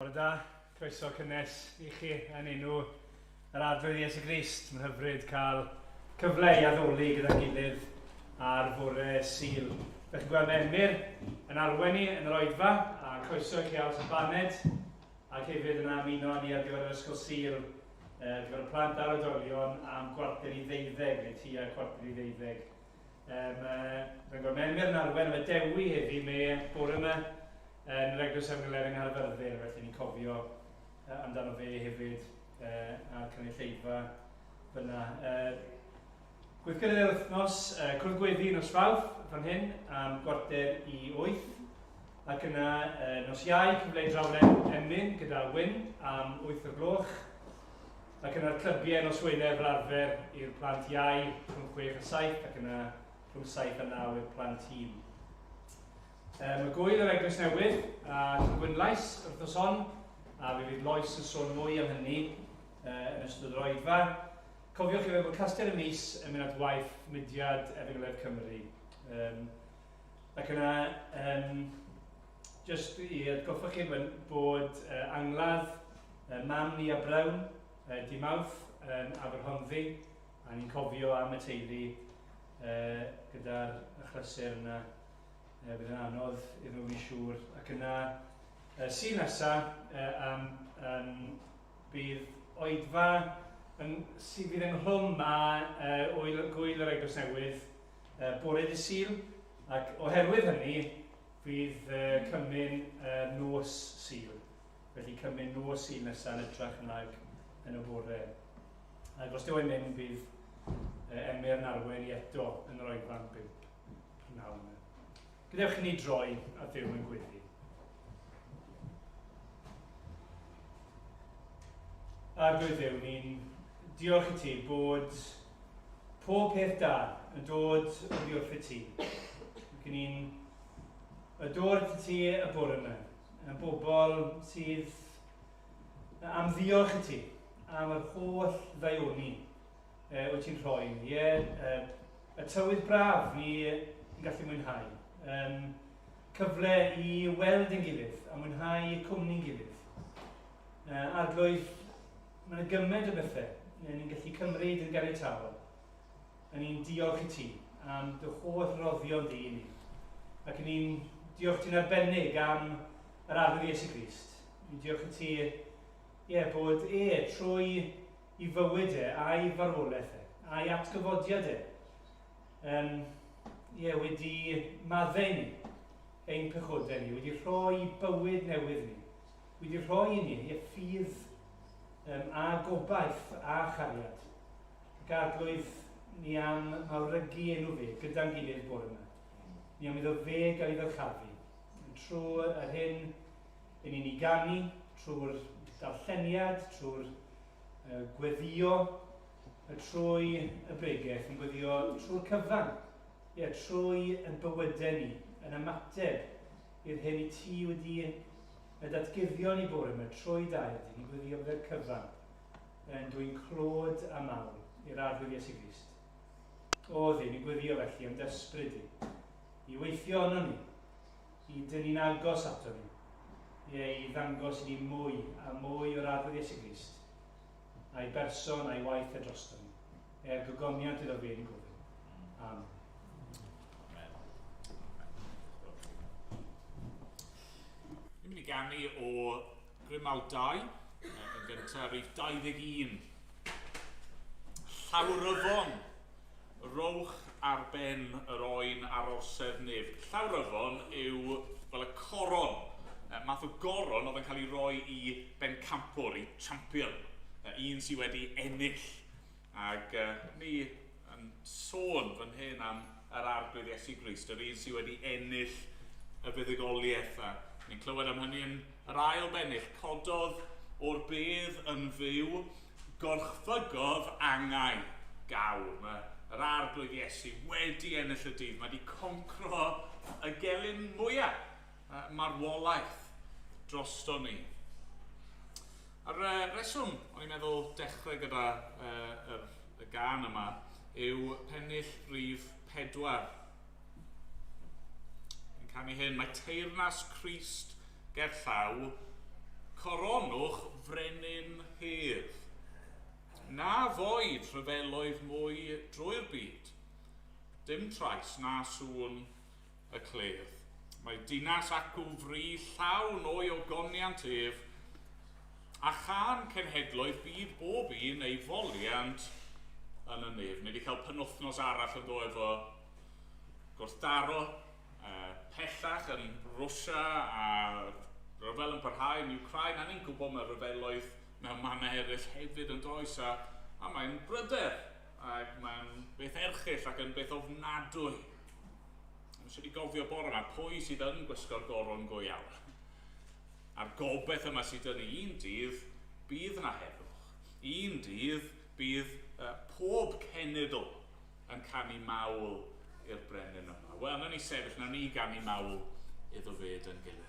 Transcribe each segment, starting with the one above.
Bore da, croeso cynnes I chi yn enw yr Arglwydd Iesu Grist. Mae'n hyfryd cael cyfle I addoli gyda'n gilydd ar fore Sul. Felly gweld Emyr yn arwen ni yn yr Oedfa, a croeso I chi aros y baned, ac hefyd yn ymuno ni ar gyfer yr ysgol Sul, gyfer y plant a'r oedolion am gwarter I 12, neu tua gwarter I 12. Fe'n gweld Emyr yn arwen efo dewi heddi me bore yma, yn yr Eglwys Efngylerin Nghaerfyrddin, felly ni'n cofio amdano fe hefyd a'r cynulleidfa fyna. Gweithgyrraedd yr wythnos, cwrdd gweddi nos Fawrth fan hyn am gwarter I 8, ac yna nos Iau cyfle drawlen Emyn gyda Wyn am 8 o'r gloch, ac yna'r clybiau nos Wener fel arfer i'r plant Iau rhwng 6 a 7, ac yna rhwng 7 a 9 i'r plant hŷn. Mae gwyl yr Eglwys Newydd a Gwynlais wrthnos hon, a fe fydd Lois yn sôn mwy am hynny yn ystod yr Oedfa. Cofiwch I bod Castell y Mis yn mynd at waith mudiad Efengyl Cymru. Ac yna, jyst I atgoffa chi bod angladd mam ni a Brown di Mawrth yn Aberhonddu, a ni'n cofio am y teulu gyda'r achlysur yna. Bydd yn anodd iddyn nhw'n siŵr. Ac yna, Sul nesaf, bydd Oedfa fydd ynghlwm â gwyl yr Eglwys Newydd bore dydd Sul, ac oherwydd hynny, fydd cymyn nos Sul. Felly cymyn nos Sul nesaf yn ytrach nag yn y bore. Ac os dyw e'n mynd, bydd Emyr yn arwen I eto yn yr Oedfa'n byw. Pnawn. Gadewch I ni droi a Dduw yn gweddi. Arglwydd Dduw, ni'n diolch I ti bod pob peth da yn dod oddi wrth I ti. Ac ni'n ador ti y bore yma, yn bobl sydd am ddiolch I ti, am yr holl ddaioni wyt ti'n rhoi ni. Y tywydd braf ni'n gallu mwynhau. Cyfle I weld ein gilydd a mwynhau cwmni'n gilydd. Arglwydd, mae'n gymaint o bethau ni'n gallu cymryd yn ganiatawol. A ni'n diolch I ti am dy holl roddion di I ni. Ac ni'n diolch ti'n arbennig am yr Arglwydd Iesu Grist. Ni'n diolch I ti bod trwy I fywyd a'i farwolaeth a'i atgyfodiad wedi maddau ni, ein pechodau ni, wedi rhoi bywyd newydd ni, wedi rhoi I ni ffydd a gobaith a chariad. Ac arglwydd ni am awrygu enw fe gyda'n gilydd bore yma. Ni am iddo fe gael I ddylchafu. Trwy yr hyn yn ni'n I ganu, trwy'r darlleniad, trwy'r gweddio, trwy y bregaeth, yn gweddio trwy'r cyfan. Trwy yn bywydau ni, yn ymateb i'r hyn I ti wedi datguddio ni bore yma trwy dair di, ni'n gweddio byddai'r cyfan yn dwi'n clod a mawl i'r Arglwydd Iesu Grist. O ddi, ni'n gweddio felly am dysbryd I weithio ono ni, I dynnu'n agos ato ni, I ddangos I ni mwy a mwy o'r Arglwydd Iesu Grist, a'i berson a'i waith drosto ni. Gogoniant iddo fe ni'n gofyn. Amen. Ni'n mynd I ganu o Cwmpawd 2, yn gyntaf rhif 21. Llawryfon, rowch ar ben yr oen arosedd nef. Llawryfon yw fel y coron. Math o goron oedd yn cael ei roi I bencampwr, I champion. Un sydd wedi ennill. Ac ni yn sôn fan hyn am yr Arglwydd Iesu Grist, yr un sydd wedi ennill y fuddugoliaeth. Ni'n clywed am hynny yn yr ail bennill. Cododd o'r bedd yn fyw, gorchfygodd angau gaw. Yr Arglwydd Iesu wedi ennill y dydd. Mae wedi concro y gelyn mwyaf marwolaeth drosto ni. A'r reswm, o'n i'n meddwl dechrau gyda y gan yma, yw pennill rhif 4. Canu hyn, mae teyrnas Crist gerllaw, Coronwch frenin hedd. Na foed rhyfeloedd mwy drwy'r byd. Dim trais na sŵn y cledd. Mae dinas acw fri llawn o'i ogoniant ef, a chan cenhedloedd byd bob un ei foliant yn y nef. Ni wedi cael penwythnos arall yn dod efo gwrthdaro pellach yn Rwsia a ryfel yn parhau yn Ukraine, a ni'n gwybod mae ryfeloedd mewn mannau eraill hefyd yn does, a mae'n bryder, ac mae'n beth erchill ac yn beth ofnadwy. Nes i gofio bore yma pwy sydd yn gwisgo'r goron go iawn. A'r gobeith yma sydd yn un dydd, bydd yna heddwch. Un dydd, bydd pob cenedl yn canu mawl i'r brenin yma. Wel, na ni sefyll, na ni ganu mawl iddo fed yn gilydd.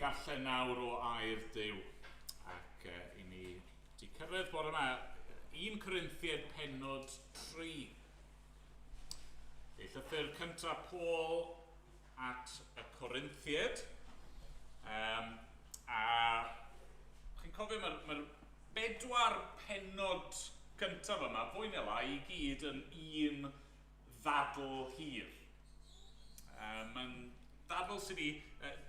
Darllen nawr o air Duw, ac i ni di cyrraedd bore yma 1 Corinthiaid pennod 3. Ei llythyr cyntaf Paul at y Corinthiaid, a chi'n cofio mae'r 4 pennod cyntaf yma, fwy neu lai, i gyd yn un ddadl hir. Mae'n ddadl sydd wedi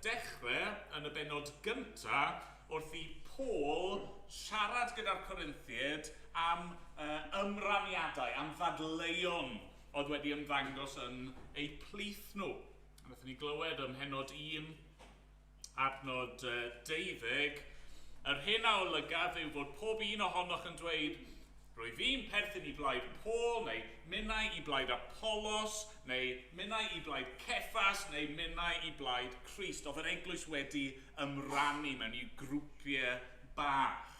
dechrau yn y benod gyntaf wrth i Paul siarad gyda'r Corinthiaid am ymraniadau, am ddadleuon oedd wedi ymddangos yn eu plith nhw. Wnaethon ni glywed ym mhenod 1, adnod 12, yr hyn a olygaf yw fod pob un ohonoch yn dweud, rwy fi'n perthyn i blaid Paul, neu minnau i blaid Apollos, neu minnau i blaid Cephas, neu minnau i blaid Christ. Oedd yr eglwys wedi ymrannu mewn i grwpiau bach.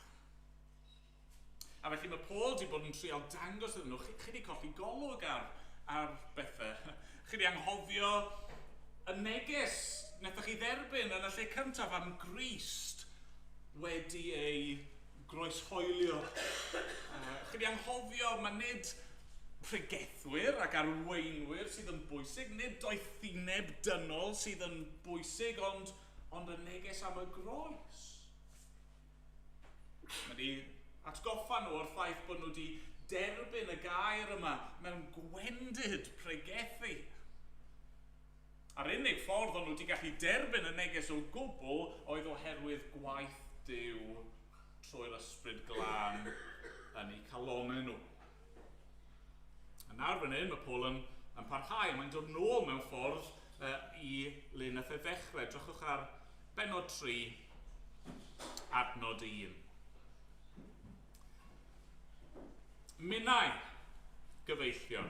A felly mae Paul wedi bod yn trial dangos iddyn nhw, chi wedi colli golwg ar bethau. Chi wedi anghofio y neges wnaethoch chi dderbyn yn y lle cyntaf am Grist wedi ei groeshoelio. Chi wedi anghofio mae nid pregethwyr ac arweinwyr sydd yn bwysig, nid doethineb dynol sydd yn bwysig, ond y neges am y groes. Mae wedi atgoffa nhw o'r ffaith bod nhw wedi derbyn y gair yma mewn gwendid pregethu. A'r unig ffordd o'n nhw wedi gallu derbyn y neges o gwbl oedd oherwydd gwaith Duw trwy'r ysbryd glân yn eu calonau nhw. A nawr fan hyn mae Paul yn parhau, mae'n dod nôl mewn ffordd i le nath e ddechrau. Drychwch ar benod 3, adnod 1. Minnau, gyfeillion,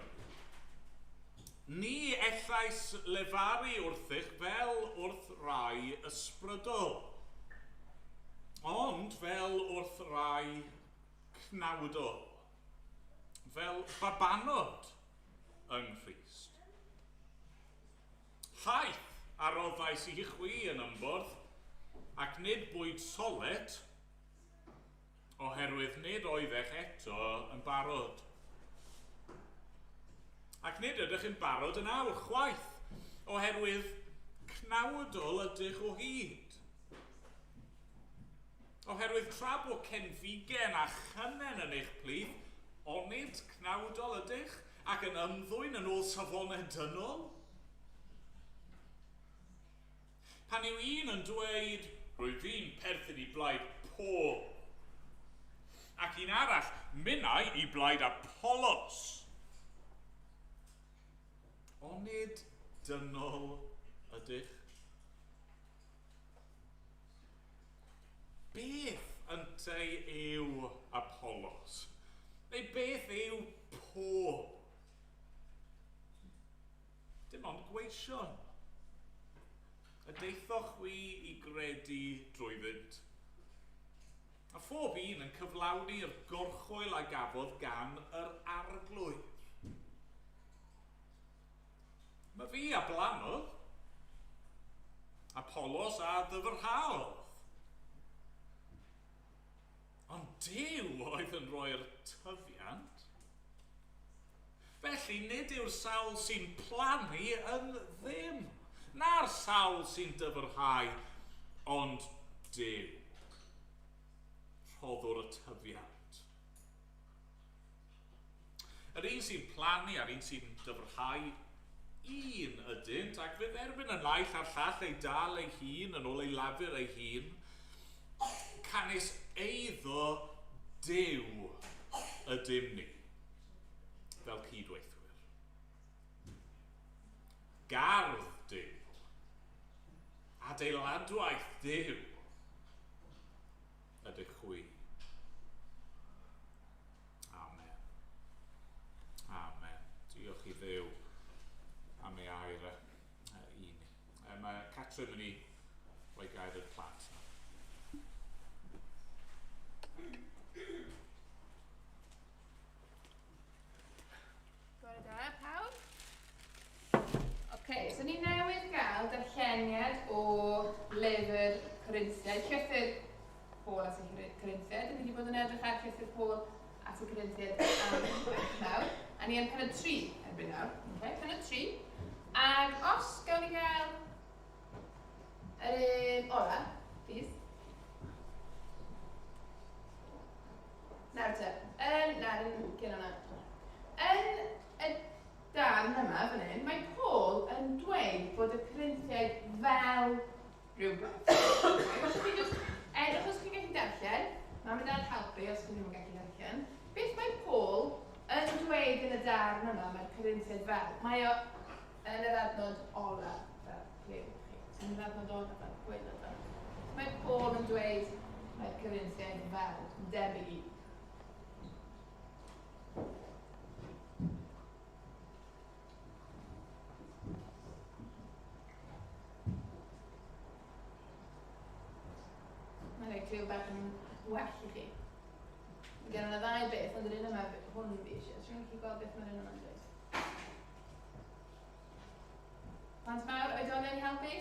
ni ellais lefaru wrthych fel wrth rai ysbrydol, ond fel wrth rai cnawdol, fel babanod yng Nghrist. Llaeth aroddais i chwi yn ymborth, ac nid bwyd solet, oherwydd nid oeddech eto yn barod. Ac nid ydych yn barod yn awr chwaith, oherwydd cnawdol ydych o hyd. Oherwydd tra bod cenfigen a chynen yn eich plith, onid cnawdol ydych ac yn ymddwyn yn ôl safonau dynol? Pan yw un yn dweud, rwy fi'n perthyn i blaid Paul, ac un arall, minnau i blaid Apollos. Onid dynol ydych? Beth ynteu yw Apollos? Neu beth yw Paul? Dim ond gweision. Y deithoch wi i gredu drwyddynt. A phob un yn cyflawni'r gorchwyl a gafodd gan yr arglwydd. Mae fi a blanodd, Apollos a ddyfrhaodd. Ond Duw oedd yn rhoi'r tyfiant. Felly nid yw'r sawl sy'n plannu yn ddim, na'r sawl sy'n dyfrhau, ond Duw. Rhoddwr y tyfiant. Yr un sy'n plannu a'r un sy'n dyfrhau un ydynt, ac fydd erbyn y naill a'r llall ei dal ei hun yn ôl ei lafur ei hun, canis eiddo Duw ydym ni, fel cydweithwyr. Gardd Duw, adeiladwaith Duw, ydych chwi. Amen. Amen. Diolch i Dduw am ei air i ni. Mae Catrin yn ei rhoi gair y plant. Bore da, pawb. So ni newydd gael darlleniad o lyfr Corinthiaid, llythyr Paul at y Corinthiaid. Ni wedi bod yn edrych ar llythyr Paul at y Corinthiaid nawr. A ni yn pennod 3 erbyn nawr. Pennod 3. Ac os gawn ni gael yr un ola, please. Nawr te. Nawr yn gyn o'na. Yn y darn yma fan hyn, mae Paul yn dweud bod y Corinthiaid rhywbeth. Felly chi jyst edrych os chi'n gallu darllen, mam yn dad helpu os chi'n ddim yn gallu darllen. Beth mae Paul yn dweud yn y darn yma, mae'r Corinthiaid fel? Mae o yn yr adnod ola, fel clywch chi. Yn yr adnod ola, fel gweud fel. Mae Paul yn dweud mae'r Corinthiaid fel, debyg i. Mae'n rhaid cliw bach yn well i chi. Mae gen yna ddau beth, ond yr un yma hwn fi eisiau. Rwy'n chi gweld beth mae'r un yma'n dweud. Plant mawr, oedolion i helpu?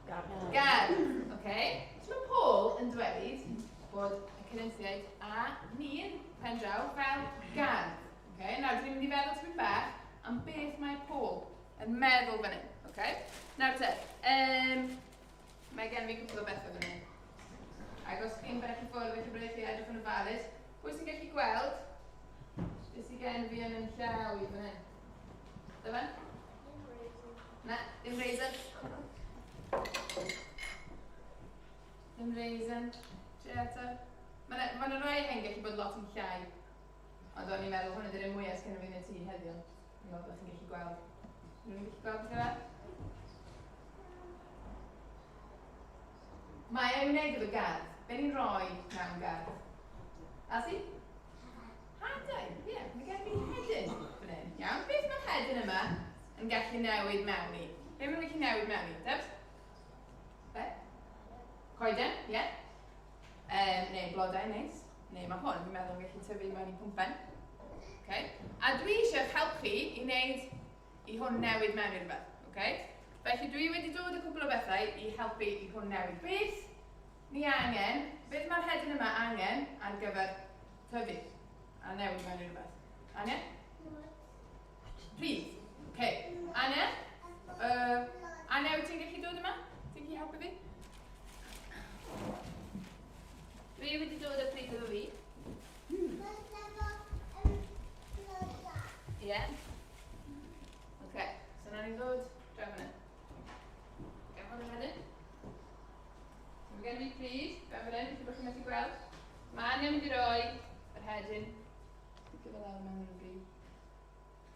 Gar. Okay. So mae Paul yn dweud bod y Corinthiaid a ni'n pen draw fel gar. Okay. Nawr, dwi'n mynd i feddwl tipyn bach am beth mae Paul yn meddwl fan hyn. Okay. Nawr te, mae gen fi cwpl o bethau fan hyn. Ac os chi'n beth i ffwrdd, fe chi'n chi edrych yn ofalus, pwy sy'n gallu gweld beth sy'n gen fi yn llaw i fan hyn? Dyfan? Na, dim raisin. Dim raisin. Tre eto. Mae yna rai hyn gallu bod lot yn llai. Ond o'n i'n meddwl hwn ydy'r un mwyaf sy'n fi yn y tŷ heddiw. Dwi'n meddwl bod chi'n gallu gweld. Rwy'n gallu gweld beth yma? Mae e'n wneud efo gardd. Be ni'n rhoi mewn gardd? A si? Hadau, ie. Mae gen fi hedyn fan hyn. Iawn. Beth mae'r hedyn yma yn gallu newid mewn i? Be mae'n gallu newid mewn i? Debs? Be? Coeden, ie. Neu blodau, neis. Neu mae hwn, fi'n meddwl yn gallu tyfu mewn i pwmpen. Okay. A dwi eisiau helpu i wneud i hwn newid mewn i rhywbeth. Okay? Felly dwi wedi dod y cwbl o bethau i helpu i hwn newid. Beth ni angen, beth mae'r hedyn yma angen ar gyfer tyfu a newid mewn i rhywbeth? Angen? Please. Okay. Anne? Anne, wyt ti'n gallu dod yma? Ti'n gallu helpu fi? Dwi wedi dod y pryd efo fi. Ie? Okay. So na ni ddod draw fyna. Gafon y hedyn. Mae gen fi pryd, fe fan hyn, felly bod chi'n methu gweld. Mae Anne yn mynd i roi yr hedyn. Dwi'n gyfer lawr mewn i'r bryd.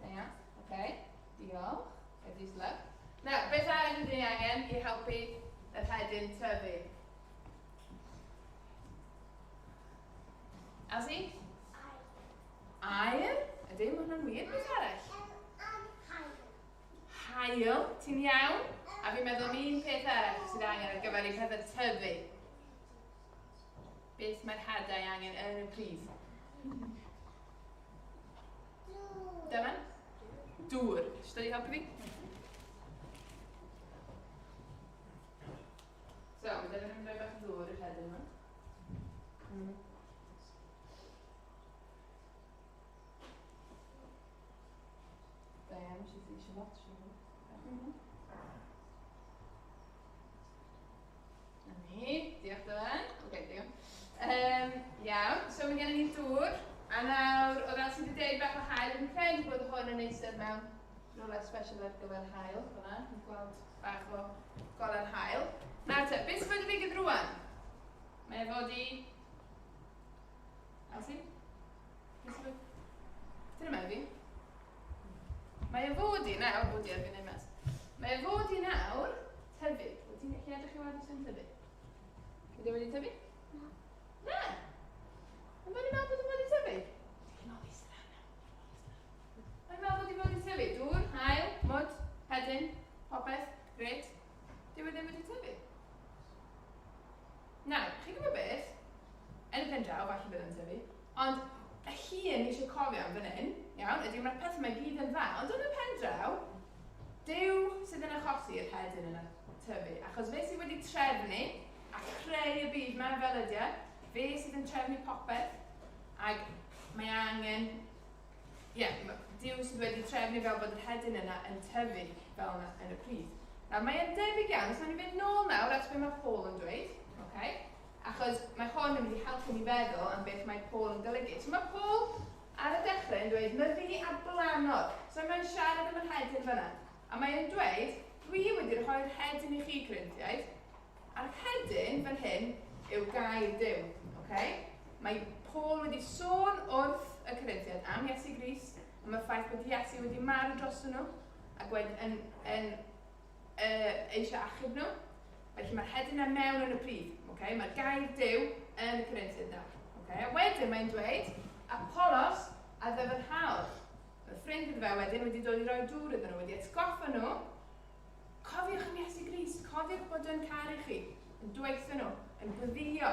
Da iawn. Okay. Diolch. Edrych lawr. Nawr, beth arall ydyn ni angen i helpu yr hedyn tyfu? Asi? Aer? Ydy, mae hwnna'n wir. Beth arall? Hael. Ti'n iawn? A fi'n meddwl un peth arall sydd angen ar gyfer i pethau tyfu. Beth mae'r hadau angen yn y pridd? Dyma? Dŵr. Eisiau i helpu fi? So, mae dyma ni'n rhoi bach o ddŵr i'r hedyn yma. Da iawn, eisiau lot, diolch dyfan. Ok, diolch. Iawn, so mae gen i ni dŵr. A nawr, o fel sydd wedi deud bach o hael, yn credu bod hwn yn eistedd mewn rhywle special ar gyfer hael. Fyna, yn gweld bach o golau hael. Nawr te, beth sydd wedi ddigwydd rwan? Mae e fod i... Elsie? Dyn yma fi? Mae e fod i nawr, fod i ar fi'n ei mes. Mae e fod i nawr tyfu. Wyt ti'n gallu edrych i weld os yw'n tyfu? Ydy wedi tyfu? Na! Yn fod i'n meddwl bod yn fod i tyfu? Ti'n meddwl i straen. Yn meddwl bod i'n fod i tyfu? Dŵr, hael, mwd, hedyn, popeth, gret. Dwi wedi wedi tyfu. Nawr, chi'n gwybod beth? Yn y pen draw, falle bydd yn tyfu. Ond y llun eisiau cofio am fan hyn, iawn, ydy mae'r peth yma gyd yn dda. Ond yn y pen draw, Dyw sydd yn achosi'r hedyn yna tyfu. Achos fe sydd wedi trefnu a creu y byd mewn fel ydy, fe sydd yn trefnu popeth, ac mae angen, Dyw sydd wedi trefnu fel bod yr hedyn yna yn tyfu fel yna yn y pridd. Nawr, mae e'n debyg iawn, os ma'n i fynd nôl nawr at be mae Paul yn dweud, okay? Achos mae hwn yn mynd i helpu ni feddwl am beth mae Paul yn golygu. So mae Paul ar y dechrau yn dweud, myfi a blanod. So mae'n siarad am yr hedyn fyna. A mae'n dweud, dwi wedi rhoi'r hedyn i chi, Corinthiaid, A'r hedyn fan hyn yw gair Duw. Okay? Mae Paul wedi sôn wrth y Corinthiaid am Iesu Grist, am y ffaith bod Iesu wedi marw dros nhw, ac wedi eisiau achub nhw. Felly mae'r hedyn yn mewn yn y prif. Okay? Mae'r gair Duw yn y Corinthiaid nawr. Okay? A wedyn mae'n dweud, Apollos a ddyfrhaol. Y ffrind iddo fe wedyn wedi dod i roi dŵr iddyn nhw, wedi atgoffa nhw. Cofiwch am Iesu Grist, cofiwch bod yn caru chi, yn dweithio nhw, yn gweddio,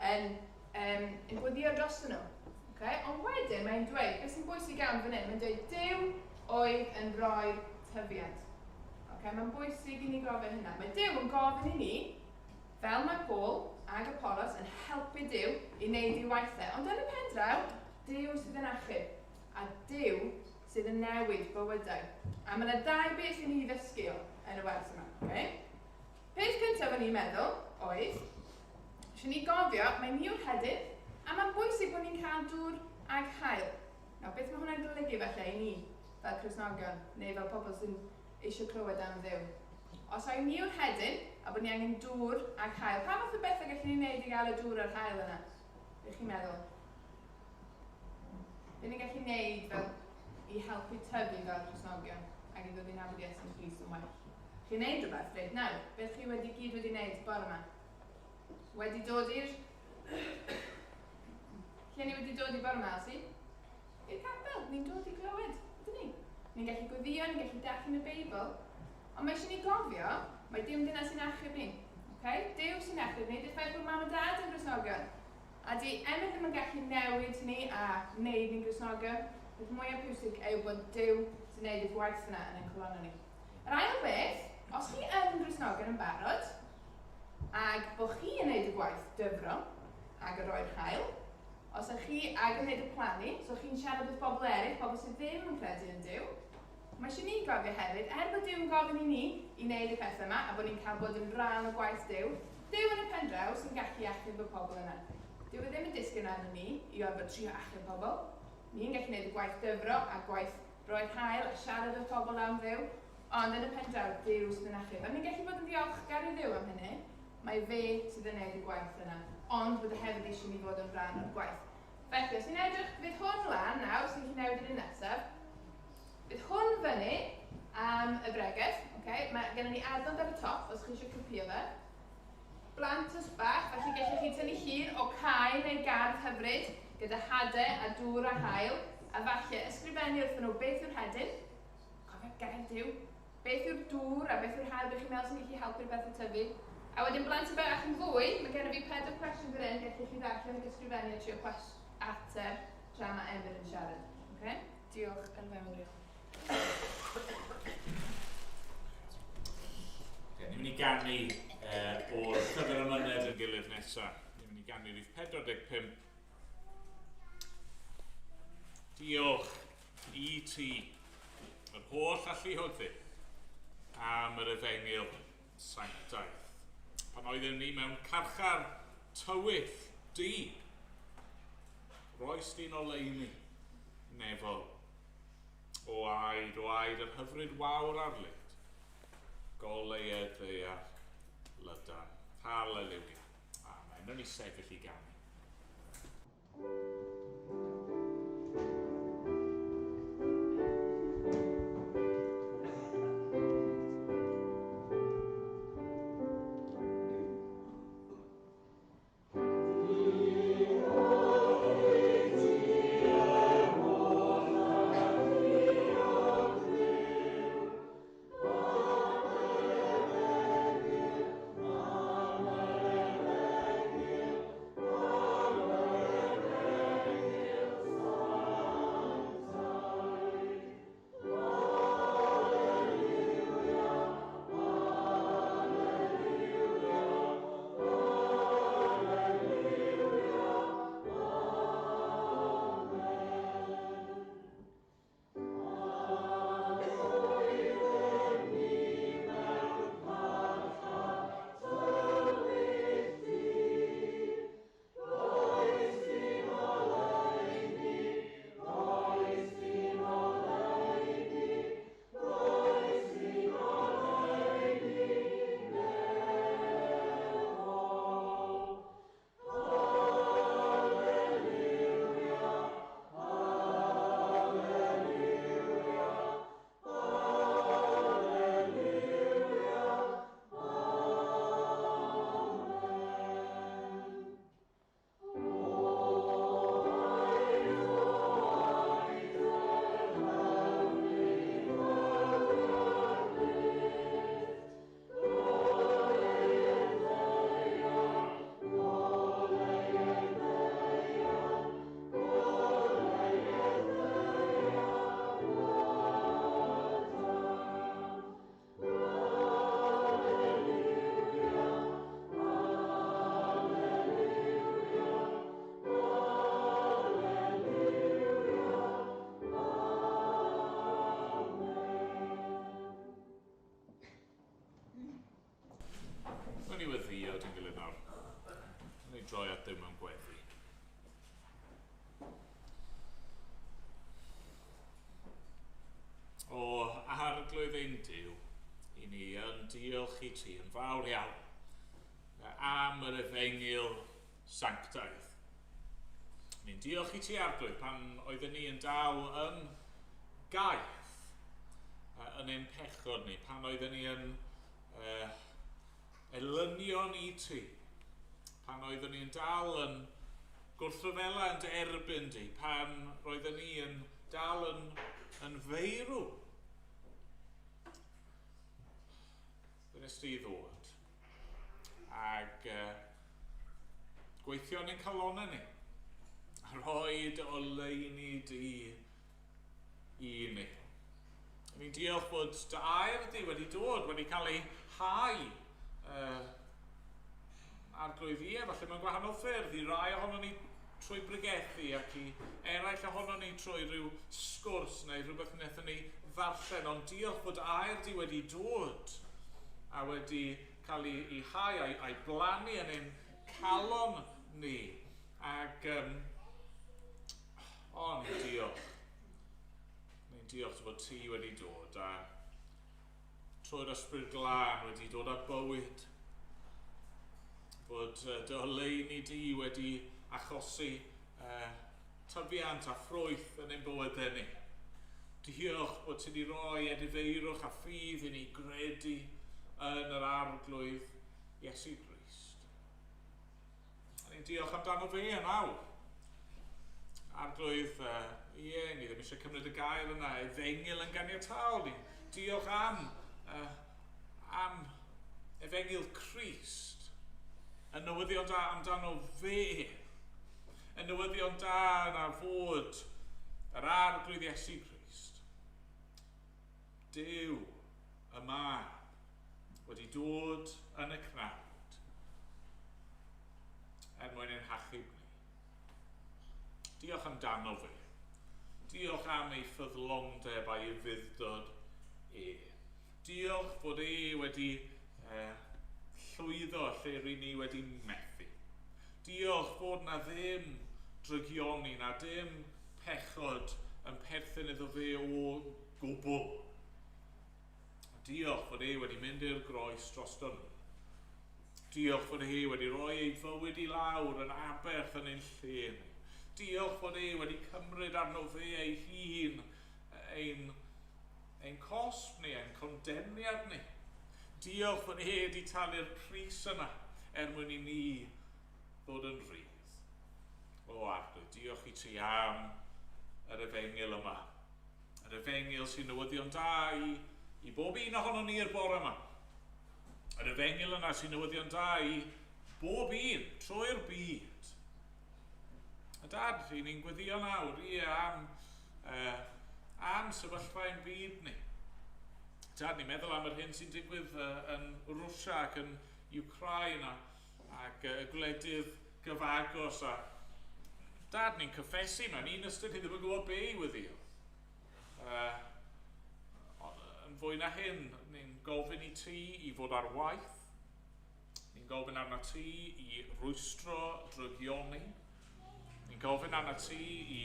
yn gweddio dros nhw. Okay? Ond wedyn mae'n dweud, beth sy'n bwysig iawn fan hyn, mae'n dweud Duw oedd yn rhoi'r tyfiant. Okay? Mae'n bwysig i ni gofyn hynna. Mae Duw yn gofyn i ni, fel mae Paul ag Apollos yn helpu Duw i wneud ei waithau. Ond yn y pen draw, Duw sydd yn achub, a Duw sydd yn newid bywydau. A mae yna dau beth i ni ddysgu yn y wers yma. Okay? Peth cyntaf o'n i'n meddwl oedd, eisiau ni gofio, mae ni yw'r hedyn, a mae'n bwysig bod ni'n cael dŵr ag hael. Nawr, beth mae hwnna'n golygu felly i ni, fel Cristnogion, neu fel pobl sy'n eisiau clywed am Dduw? Os o'i ni yw'r hedyn, a bod ni angen dŵr ag hael, pa fath o bethau gallwn ni'n neud i gael y dŵr a'r hael yna? Beth chi'n meddwl? Be ni'n gallu neud fel i helpu tyfu fel Cristnogion, ac i ddod i nabod Iesu Grist yn well? Chi'n neud rhywbeth, reit? Nawr, beth chi wedi gyd wedi neud bore yma? Wedi dod i'r... Lle ni wedi dod i bore yma, si? I'r capel, ni'n dod i glywed, ydyn ni? Ni'n gallu gweddio, ni'n gallu darllen y Beibl, ond mae eisiau ni gofio, mae dim dyna sy'n achub ni. Okay? Duw sy'n achub ni, dy'r ffaith bod mam a dad yn Gristnogion. A di Emyr ddim yn gallu newid ni a wneud ni'n Gristnogion. Beth mwyaf pwysig yw bod Duw sy'n gwneud y gwaith yna yn ein colonna ni. Yr ail beth, os chi yn Gristnogion yn barod, ac bod chi yn gwneud y gwaith dyfro, ac yn rhoi'r hael, os ydych chi ag yn gwneud y plannu, so chi'n siarad wrth bobl eraill, bobl sydd ddim yn credu yn Duw, mae eisiau ni gofio hefyd, bod Duw yn gofyn i ni i wneud y pethau yma, a bod ni'n cael bod yn rhan o gwaith Duw, Duw yn y pen draw sy'n gallu achub y pobl yna. Duw ddim yn disgyn arno ni i orfod trio achub pobl. Ni'n gallu gwneud y gwaith dyfro a gwaith roi'r hael a siarad wrth pobl am Dduw, ond yn y pen draw, Duw sydd yn achub. A ni'n gallu bod yn ddiolchgar i Dduw am hynny, mae fe sydd yn gwneud y gwaith yna, ond bod y hefyd eisiau ni fod yn rhan o'r gwaith. Felly, os ni'n edrych, fydd hwn lan nawr, sy'n chi'n newid yn y nesaf, fydd hwn fyny am y bregeth, okay? Mae gennym ni adnod ar y top, os chi eisiau copio fe. Blantus bach, felly gallwch chi tynnu llun o cae neu gardd hyfryd, gyda hadau a dŵr a hael, a falle ysgrifennu wrthyn nhw beth yw'r hedyn, cofio gair Duw, beth yw'r dŵr a beth yw'r hael bych chi'n meddwl sy'n gallu helpu'r beth o tyfu. A wedyn blant y bach yn fwy, mae gennym fi 4 cwestiwn fan hyn, gallwch chi ddarllen ac ysgrifennu a trio ateb tra mae Emyr yn siarad. Okay? Diolch yn fawr. Ni'n mynd i gannu o'r llyfr ymynedd yn gilydd nesaf. Ni'n mynd i gannu rhif 45. Diolch i ti, yr holl allu hwyddi, am yr efengil sanctaeth. Pan oeddwn ni mewn carchar tywydd di, roes di'n oleuni, nefol, o aid yr hyfryd wawr arlyd, goleued ddear lydan. Halleluia. Amen. Nw'n ni sefyll i ganu. troi at Duw mewn gweddi. O arglwydd ein Duw, i ni yn diolch i ti yn fawr iawn am yr efengyl sanctaidd. Ni'n diolch i ti arglwydd pan oedden ni yn dal yn gaeth yn ein pechod ni, pan oedden ni yn elynion i ti, pan oedden ni yn dal yn gwrthryfela yn derbyn di, pan roedden ni yn dal yn feirw. Nes ti ddod ag gweithio yn ein calonau ni a rhoid o leini di i ni. Ni'n diolch bod dy air di wedi dod, wedi cael ei hau arglwydd i, falle mewn gwahanol ffyrdd, i rai ohono ni trwy brigethu ac i eraill ohono ni trwy rhyw sgwrs neu rhywbeth wnaethon ni ddarllen, ond diolch bod air di wedi dod a wedi cael ei hau a'i blannu yn ein calon ni. Ac ni'n diolch. Ni'n diolch bod ti wedi dod a trwy'r ysbryd glân wedi dod â bywyd. Bod dy oleuni di wedi achosi tyfiant a ffrwyth yn ein bywydau ni. Diolch bod ti wedi rhoi edifeirwch a ffydd i ni gredu yn yr arglwydd Iesu Grist. A ni'n diolch amdano fe yn awr. Arglwydd, ni ddim eisiau cymryd y gair yna, efengyl yn ganiataol. Ni'n diolch am efengyl Crist. Yn newyddion da amdano fe. Yn newyddion da na fod yr arglwydd Iesu Grist. Duw y Mab wedi dod yn y cnawd mwyn ein hachub ni. Diolch amdano fe. Diolch am ei ffyddlondeb a'i fuddod Diolch bod wedi llwyddo lle rydyn ni wedi methu. Diolch bod na ddim drygioni, na dim pechod yn perthyn iddo fe o gwbl. Diolch bod wedi mynd i'r groes drosto ni. Diolch bod wedi rhoi ei fywyd i lawr yn aberth yn ein lle ni. Diolch bod wedi cymryd arno fe ei hun, ein cosb ni, ein condemniad ni. Diolch bod wedi talu'r pris yna mwyn i ni ddod yn rhydd. O arglwydd, diolch i ti am yr efengyl yma. Yr efengyl sy'n newyddion da i bob un ohono ni i'r bore yma. Yr efengyl yna sy'n newyddion da i bob un trwy'r byd. A dad, rydyn ni'n gweddio nawr am sefyllfa ein byd ni. Dad, ni'n meddwl am yr hyn sy'n digwydd yn Rwsia ac yn Ukraine ac y gwledydd gyfagos. Dad, ni'n cyffesu mewn un ystod ni ddim yn gwybod be i weddio. Yn fwy na hyn, ni'n gofyn i ti i fod ar waith. Ni'n gofyn arna ti i rwystro drygioni. Ni'n gofyn arna ti i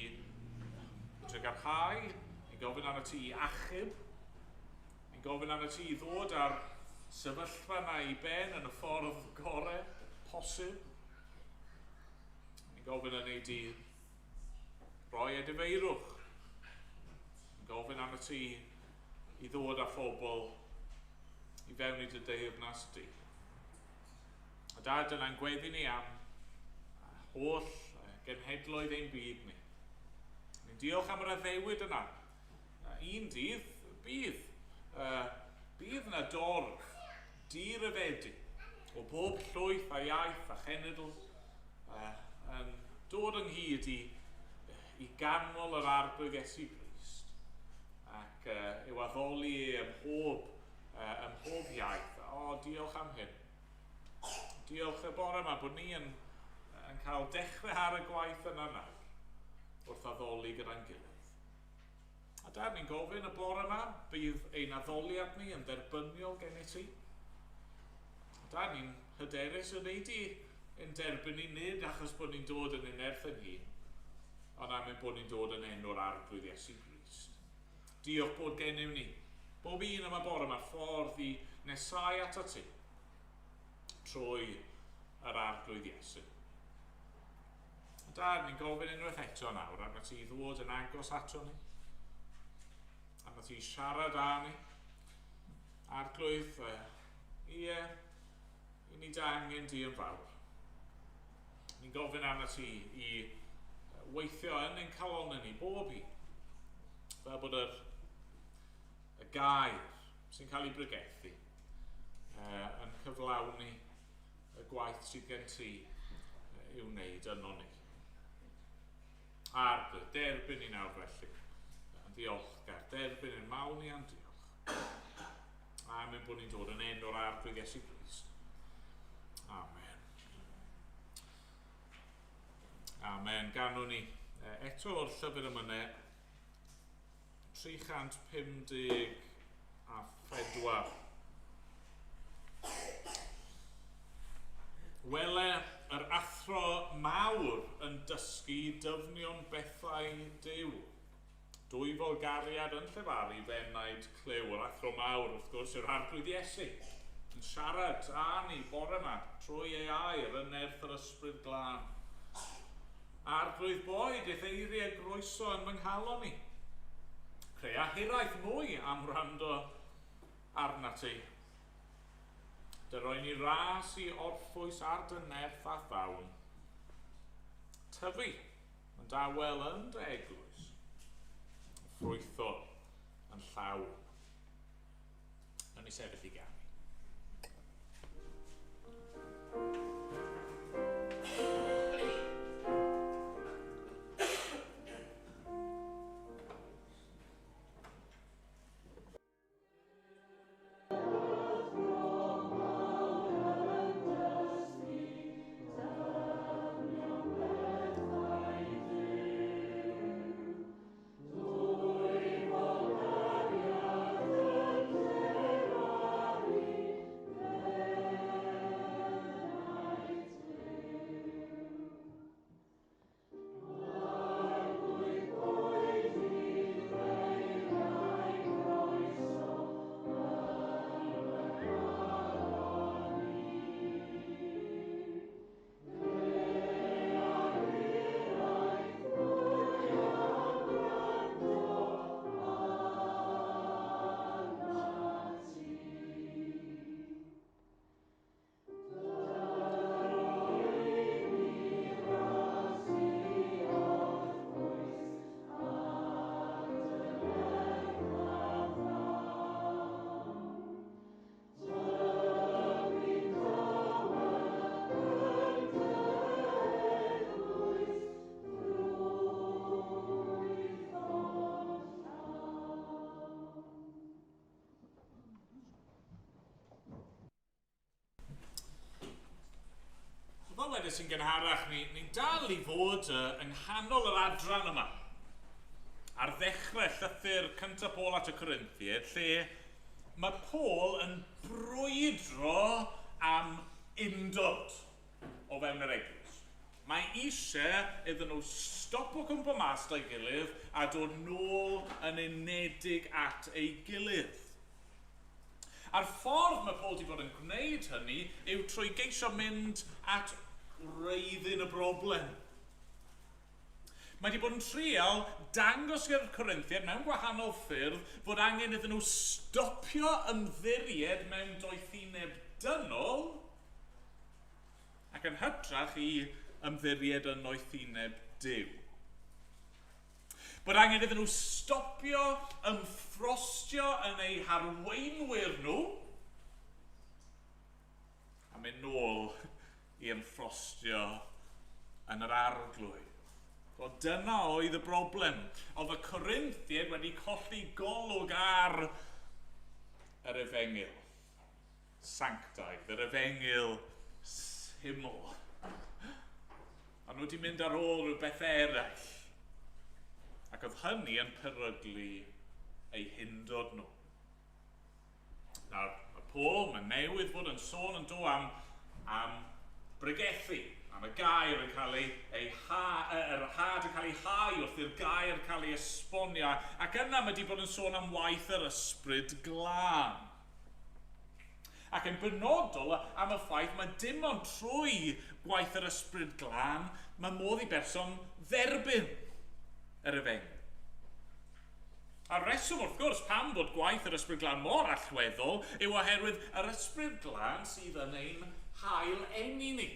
drygarhau. Ni'n gofyn arna ti i achub. Ni'n gofyn arna ti i ddod ar sefyllfa na i ben yn y ffordd gorau posib. Ni'n gofyn arna ti roi edifeirwch. Ni'n gofyn arna ti i ddod â phobl i fewn i dy deyrnas di. A dad, yna'n gweddi ni am holl genhedloedd ein byd ni. Ni'n diolch am yr addewid yna. Un dydd bydd yna dorf direfedu o bob llwyth a iaith a chenedl yn dod ynghyd i ganmol yr arglwydd Iesu Grist ac i'w addoli ym mhob iaith. O, diolch am hyn. Diolch y bore yma bod ni yn cael dechrau ar y gwaith yna nawr wrth addoli gyda'n gilydd. A dad, ni'n gofyn y bore yma bydd ein addoliad ni yn dderbyniol gen i ti. Dad, ni'n hyderus yn ei di yn derbyn ni nid achos bod ni'n dod yn unerth yn hi, ond am ein bod ni'n dod yn enw'r arglwydd Iesu Grist. Diolch bod gennym ni bob un yma bore yma'r ffordd i nesau ato ti trwy yr arglwydd Iesu. Dad, ni'n gofyn unwaith eto nawr arna ti ddod yn agos ato ni, arna ti siarad â ni, arglwydd i ni dangen di yn fawr. Ni'n gofyn arna ti i weithio yn ein calon ni bob un, fel bod y gair sy'n cael ei brygethu yn cyflawni y gwaith sydd gen ti i'w wneud yno ni. Arglwydd, derbyn ni nawr felly. Yn ddiolchgar, derbyn ni'n mawn ni am diolch. Amen bod ni'n dod yn enw'r arglwydd Iesu Grist. Amen. Amen. Ganwn ni eto o'r llyfr ymynau 354. Wele yr athro mawr yn dysgu dyfnion bethau Duw. Dwy folgariad yn llefaru bennaid clyw. Yr athro mawr, wrth gwrs, yw'r arglwydd Iesu. Yn siarad â ni bore yma trwy ei air yn nerth yr ysbryd glân. Arglwydd boed eith eiriau groeso yn fy nghalon ni. Crea hiraeth mwy am wrando arna ti. Dy roi ni ras i orffwys ar dy nerth a thawn. Tyfu yn dawel yn dy eglwys. Ffrwytho yn llawn. Yn ei sefyll i ganu. Wedyn sy'n gynharach, ni'n dal i fod yng nghanol yr adran yma. Ar ddechrau llythyr cyntaf Paul at y Corinthiaid, lle mae Paul yn brwydro am undod o fewn yr eglwys. Mae eisiau iddyn nhw stop o cwmpo mas da'i gilydd a dod nôl yn unedig at ei gilydd. A'r ffordd mae Paul wedi bod yn gwneud hynny yw trwy geisio mynd at reiddyn y broblem. Mae wedi bod yn trial dangos i'r Corinthiaid mewn gwahanol ffyrdd fod angen iddyn nhw stopio ymddiried mewn doethineb dynol ac yn hytrach i ymddiried yn noethineb Duw. Bod angen iddyn nhw stopio ymffrostio yn eu harweinwyr nhw a mynd nôl i ymffrostio yn yr arglwydd. O dyna oedd y broblem. Oedd y Corinthiaid wedi colli golwg ar yr Efengyl sanctaidd, yr Efengyl syml. A nhw wedi mynd ar ôl rhywbeth eraill. Ac oedd hynny yn peryglu eu hindod nhw. Nawr, mae Paul, mae newydd fod yn sôn yn do am bregethu. A mae gair yn cael yr had yn cael ei hau wrth i'r gair cael ei esbonio. Ac yna mae wedi bod yn sôn am waith yr ysbryd glân. Ac yn benodol am y ffaith mae dim ond trwy gwaith yr ysbryd glân mae modd i berson dderbyn yr efengyl. A'r reswm wrth gwrs pam bod gwaith yr ysbryd glân mor allweddol yw oherwydd yr ysbryd glân sydd yn ein hael eni ni.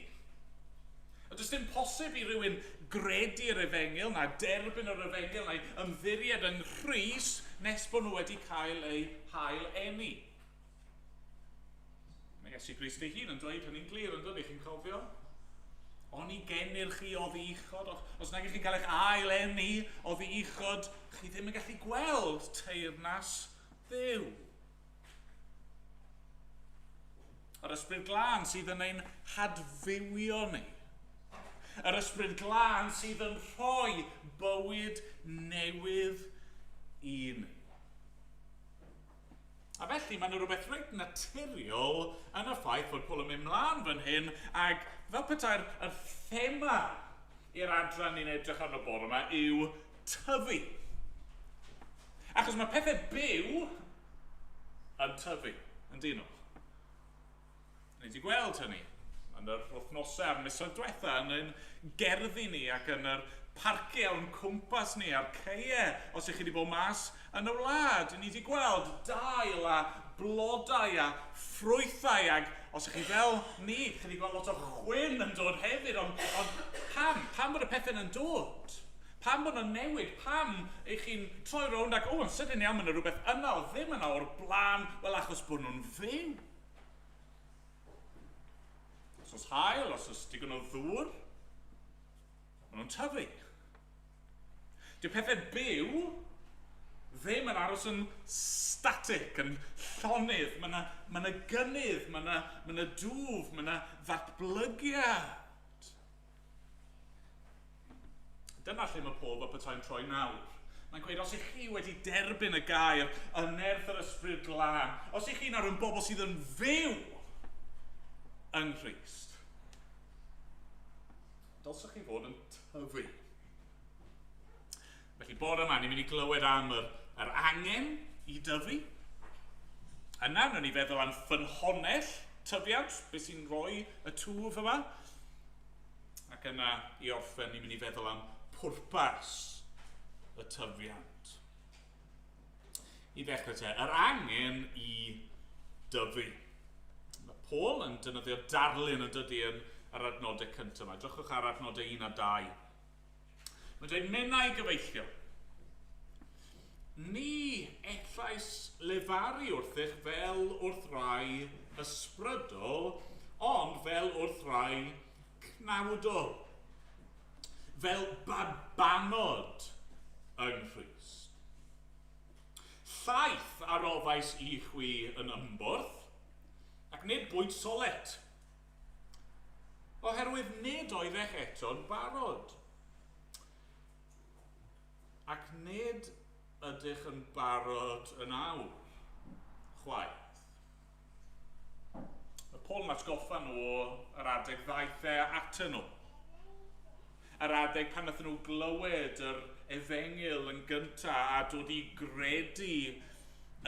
A does dim posib i rywun gredu'r efengyl na derbyn yr efengyl neu ymddiried yng Nghrist nes bod nhw wedi cael eu hael eni. Mae Iesu Grist ei hun yn dweud hynny'n glir yn dod, chi'n cofio? Oni gennych chi o ddichod, os nag chi'n cael eich ail eni o ddichod, chi ddim yn gallu gweld teyrnas Dduw. Yr ysbryd glân sydd yn ein hadfywio ni. Yr ysbryd glân sydd yn rhoi bywyd newydd i ni. A felly mae yna rhywbeth reit naturiol yn y ffaith bod Paul yn mynd mlaen fan hyn ac fel petai'r thema i'r adran ni'n edrych arno bore yma yw tyfu. Achos mae pethau byw yn tyfu, yn dyn nhw. Ni wedi gweld hynny yn yr wythnosau a'r misoedd diwetha yn ein gerddi ni ac yn yr parciau o'n cwmpas ni a'r ceie os ych chi wedi bod mas yn y wlad. Ni wedi gweld dail a blodau a ffrwythau ac os ych chi fel ni, chi wedi gweld lot o chwyn yn dod hefyd, ond pam bod y pethau yn dod? Pam bod nhw'n newid? Pam eich chi'n troi rownd ac yn sydyn iawn yn rhywbeth yna o ddim yna o'r blaen, wel achos bod nhw'n fyw. Os oes hael, os oes digon o ddŵr, maen nhw'n tyfu. Dyw pethau byw ddim yn aros yn static, yn llonydd. Mae yna gynnydd, mae yna dwf, mae yna ddatblygiad. Dyna lle mae Paul fel petai'n troi nawr. Mae'n gweud, os ych chi wedi derbyn y gair yn nerth yr ysbryd glân, os ych chi'n ar yn bobl sydd yn fyw yng Nghrist, dylsech chi fod yn tyfu. Felly bore yma, ni'n mynd i glywed am yr angen i dyfu. Yna, wnawn ni feddwl am ffynhonnell tyfiant, beth sy'n rhoi y twf yma. Ac yna, i orffen, ni'n mynd i feddwl am pwrpas y tyfiant. I ddechrau te, yr angen i dyfu. Mae Paul yn defnyddio darlun yn dydy yn yr adnodau cyntaf yma. Drychwch ar adnodau 1 a 2. Mae'n dweud, mennau gyfeillio. Ni ellais lefaru wrthych fel wrth rai ysbrydol, ond fel wrth rai cnawdol. Fel babanod yng Nghrist. Llaeth ar ofais i chwi yn ymbwrth, ac nid bwyd solet. Oherwydd nid oeddech eto'n barod. Ac nid ydych yn barod yn awr, chwaith. Mae Paul yn atgoffa nhw yr adeg ddaethau atyn nhw. Yr adeg pan nathon nhw glywed yr efengyl yn gyntaf a dod i gredu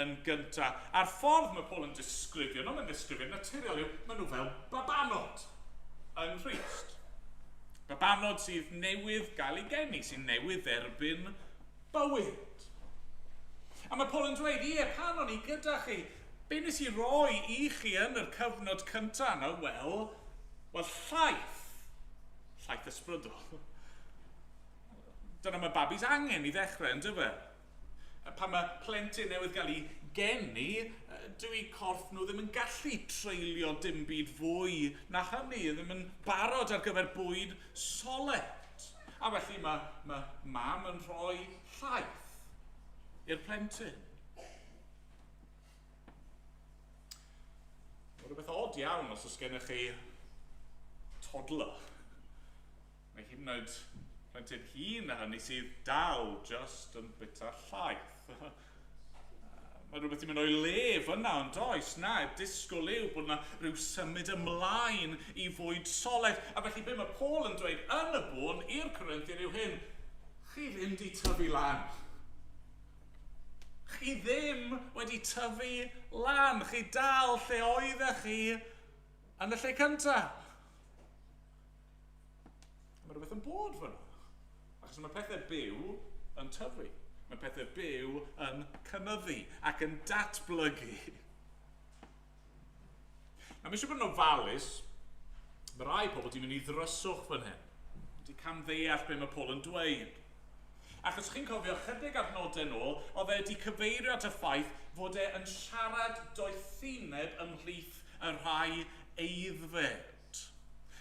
yn gyntaf. A'r ffordd mae Paul yn disgrifio nhw, mae'n disgrifio naturiol yw, maen nhw fel babanod yng Nghrist. Babanod sydd newydd gael ei geni, sy'n newydd dderbyn bywyd. A mae Paul yn dweud, pan o'n i gyda chi, be nes i roi i chi yn yr cyfnod cyntaf yna? Wel, llaeth ysbrydol. Dyna mae babis angen i ddechrau, yn dyfa. Pan mae plentyn newydd gael ei geni, dyw corff nhw ddim yn gallu treulio dim byd fwy na hynny, ddim yn barod ar gyfer bwyd solet. A felly mae mam yn rhoi llaeth i'r plentyn. Mae'n rhywbeth od iawn os oes gennych chi toddler. Mae hyd yn oed plentyn hŷn na hynny sydd dal just yn bita llaeth. Mae rhywbeth i mynd o'i lef yna, ond does, na, disgwyl yw bod yna rhyw symud ymlaen i fwyd soled. A felly be mae Paul yn dweud yn y bôn i'r Corinthiaid yw hyn, chi ddim di tyfu lan. Chi ddim wedi tyfu lan. Chi dal lle oeddech chi yn y lle cyntaf. Mae rhywbeth yn bod fyna. Achos mae pethau byw yn tyfu. Mae pethau byw yn cynyddu ac yn datblygu. Mae eisiau bod yn ofalus, mae rai pobl wedi mynd i ddryswch fan hyn. Wedi camddeall be mae Paul yn dweud. Achos chi'n cofio chydig adnodau nôl, oedd e wedi cyfeirio at y ffaith fod e yn siarad doethineb ymhlith y rhai eiddfed.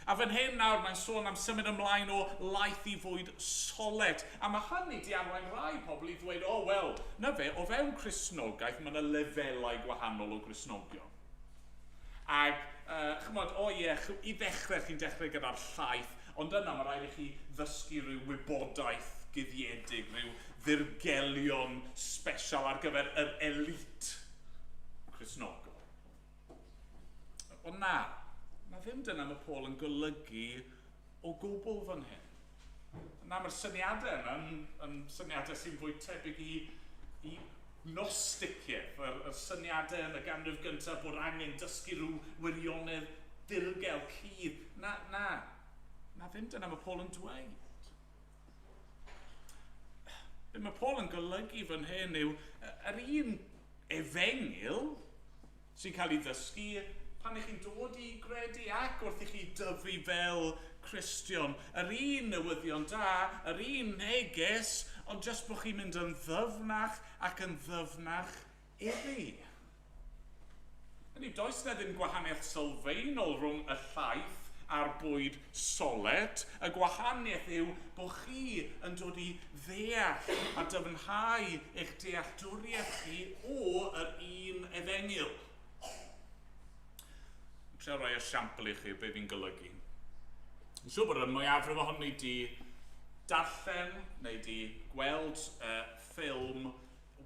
A fan hyn nawr mae'n sôn am symud ymlaen o laeth i fwyd soled. A mae hynny di arwain rai pobl i ddweud, o wel, na fe, o fewn Cristnogaeth mae yna lefelau gwahanol o Gristnogion. Ac, chymod, o ie, i ddechrau chi'n dechrau gyda'r llaeth, ond yna mae rhaid i chi ddysgu rhyw wybodaeth guddiedig, rhyw ddirgelion special ar gyfer yr elit Cristnogol. Ond na ddim dyna mae Paul yn golygu o gwbl fan hyn. Na mae'r syniadau yna yn syniadau sy'n fwy tebyg i gnosticiaeth, yr syniadau yn y ganrif gyntaf bod angen dysgu rhyw wirionedd dirgel cudd. Na ddim dyna mae Paul yn dweud. Be mae Paul yn golygu fan hyn yw yr un efengil sy'n cael ei ddysgu pan ych chi'n dod i gredu ac wrth i chi dyfu fel Cristion. Yr un newyddion da, yr un neges, ond jyst bod chi'n mynd yn ddyfnach ac yn ddyfnach iddi. Hynny, does na ddim gwahaniaeth sylfaenol rhwng y llaeth a'r bwyd soled. Y gwahaniaeth yw bod chi yn dod i ddeall a dyfnhau eich dealltwriaeth chi o yr un efengil. Trio rhoi esiampl i chi be fi'n golygu. Yn siŵr bod y mwyafrif ohoni di darllen neu di gweld ffilm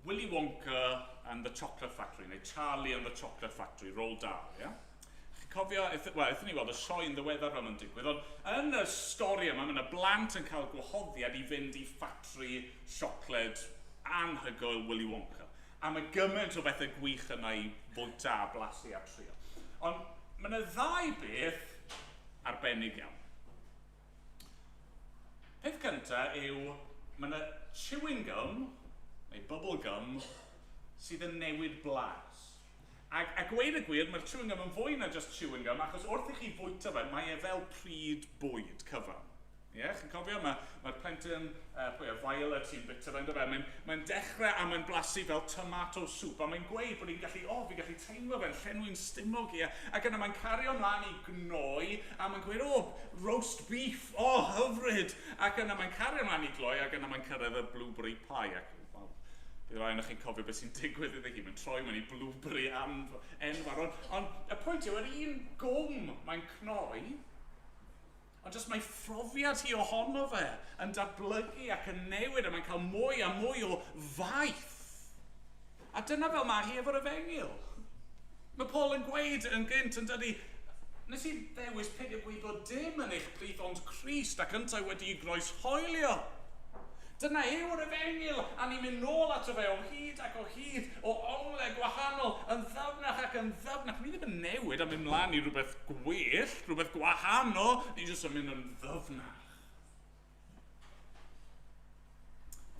Willy Wonka and the Chocolate Factory, neu Charlie and the Chocolate Factory, Roald Dahl, ia? Cofio, eithon ni weld y sioe'n ddiweddar fan yn digwydd, ond yn y stori yma, mae yna blant yn cael gwahoddiad i fynd i ffatri siocled anhygoel Willy Wonka. A mae gymaint o bethau gwych yna i fwyta a blasu a trio. Ond mae yna ddau beth arbennig iawn. Peth cyntaf yw, mae yna chewing gum, neu bubble gum, sydd yn newid blas. A gweud y gwir, mae'r chewing gum yn fwy na just chewing gum, achos wrth i chi fwyta fe, mae e fel pryd bwyd cyfan. Ie, chi'n cofio, mae'r plentyn, violet sy'n bitter yn fe, mae'n dechrau a mae'n blasu fel tomato soup, a mae'n gweud bod fi'n gallu teimlo fe'n llenwi'n stimog i, ac yna mae'n cario ymlaen i gnoi, a mae'n gweud, roast beef, hyfryd, ac yna mae'n cario ymlaen i gloi, ac yna mae'n cyrraedd y blueberry pie, ac bydd rhaid chi'n cofio beth sy'n digwydd iddi hi, mae'n troi mewn i blueberry enfawr, ond y pwynt yw, yr un gwm mae'n cnoi, ond jyst mae phrofiad hi ohono fe yn datblygu ac yn newid, a mae'n cael mwy a mwy o faith. A dyna fel mae hi efo'r efengil. Mae Paul yn gweud yn gynt yn dydi, nes i ddewis peidio gweud bod dim yn eich plith ond Crist ac yntau wedi groeshoelio. Dyna yw'r efengil, a ni'n mynd nôl ato fe o hyd, o onglau gwahanol, yn ddyfnach ac yn ddyfnach. Ni ddim yn newid a mynd mlaen i rhywbeth gwyllt, rhywbeth gwahanol, ni jyst yn mynd yn ddyfnach.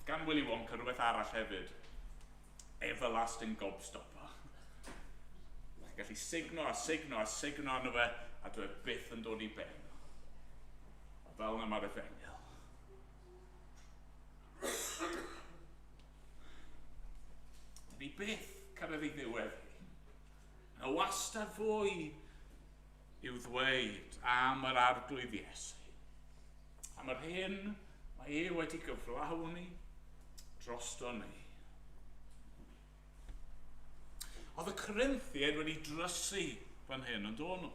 Gan Willy Wonka rhywbeth arall hefyd, everlasting gobstopper. Chi'n gallu signo arno fe, a dwi byth yn dod i ben. Fel na mae'r efengil. Ni byth cyrraedd ei ddiwedd. A wastad fwy i'w ddweud am yr arglwydd Iesu. Am yr hyn mae e wedi gyflawni drosto ni. Oedd y Corinthiaid wedi drysu fan hyn yn dod nhw.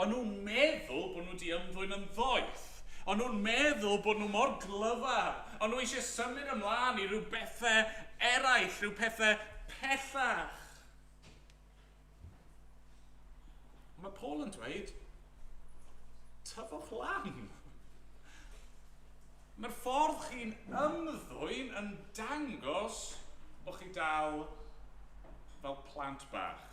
Ond nhw'n meddwl bod nhw wedi ymddwyn yn ddoeth. Ond nhw'n meddwl bod nhw mor glyfar. Ond nhw eisiau symud ymlaen i ryw bethau eraill, ryw pethau pellach. Mae Paul yn dweud, tyfwch lan. Mae'r ffordd chi'n ymddwyn yn dangos bod chi dal fel plant bach.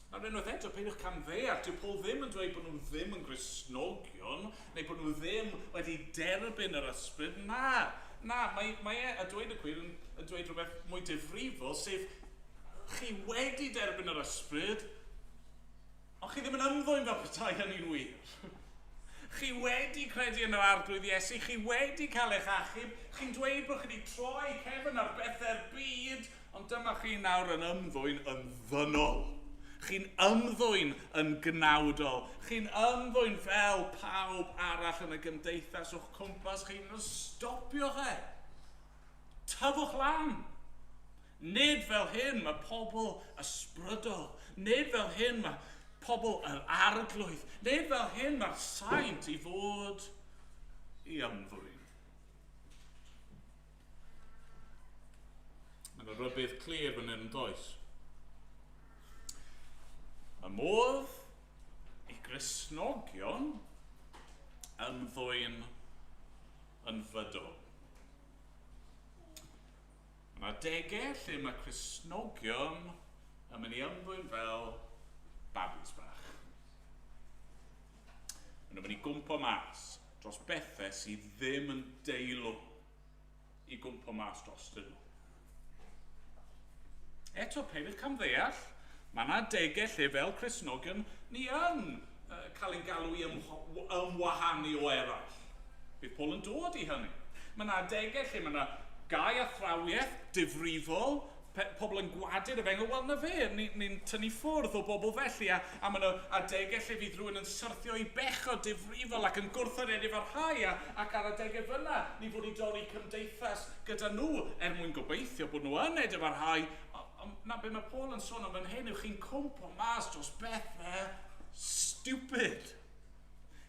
Nawr unwaith eto, peidiwch cam ddeall, dyw Paul ddim yn dweud bod nhw ddim yn Gristnogion, neu bod nhw ddim wedi derbyn yr ysbryd. Na, mae e, a dweud y gwir, yn dweud rhywbeth mwy difrifol, sef chi wedi derbyn yr ysbryd, ond chi ddim yn ymddwyn fel petai hynny'n wir. Chi wedi credu yn yr arglwydd Iesu, chi wedi cael eich achub, chi'n dweud bod chi wedi troi cefn ar bethau'r byd, ond dyma chi nawr yn ymddwyn yn ddynol. Chi'n ymddwyn yn gnawdol. Chi'n ymddwyn fel pawb arall yn y gymdeithas o'ch cwmpas. Chi'n stopioch e. Tyfwch lan. Nid fel hyn mae pobl ysbrydol. Nid fel hyn mae pobl yr arglwydd. Nid fel hyn mae'r saint i fod i ymddwyn. Mae'n rybydd clir fan hyn yn does. Y modd i Gristnogion ymddwyn yn fydol. Mae adegau lle mae Gristnogion yn mynd i ymddwyn fel babis bach. Maen nhw'n mynd i gwmpo mas dros bethau sydd ddim yn deilw i gwmpo mas dros dyn nhw. Eto, peidiwch cam ddeall, mae yna adegau lle fel Gristnogion ni yn cael ein galw i ymwahanu o eraill. Bydd Paul yn dod i hynny. Mae yna adegau lle mae yna gau athrawiaeth difrifol, pobl yn gwadu'r efengyl, wel na fe, ni'n tynnu ffwrdd o bobl felly, a mae yna adegau lle fydd rhywun yn syrthio i bechod difrifol ac yn gwrthwynebu efo'r rhai, ac ar adegau fyna, ni fod i dorri cymdeithas gyda nhw, mwyn gobeithio bod nhw yn neud efo'r rhai. Na be mae Paul yn sôn am fan hyn yw chi'n cwmpo mas dros bethau stupid.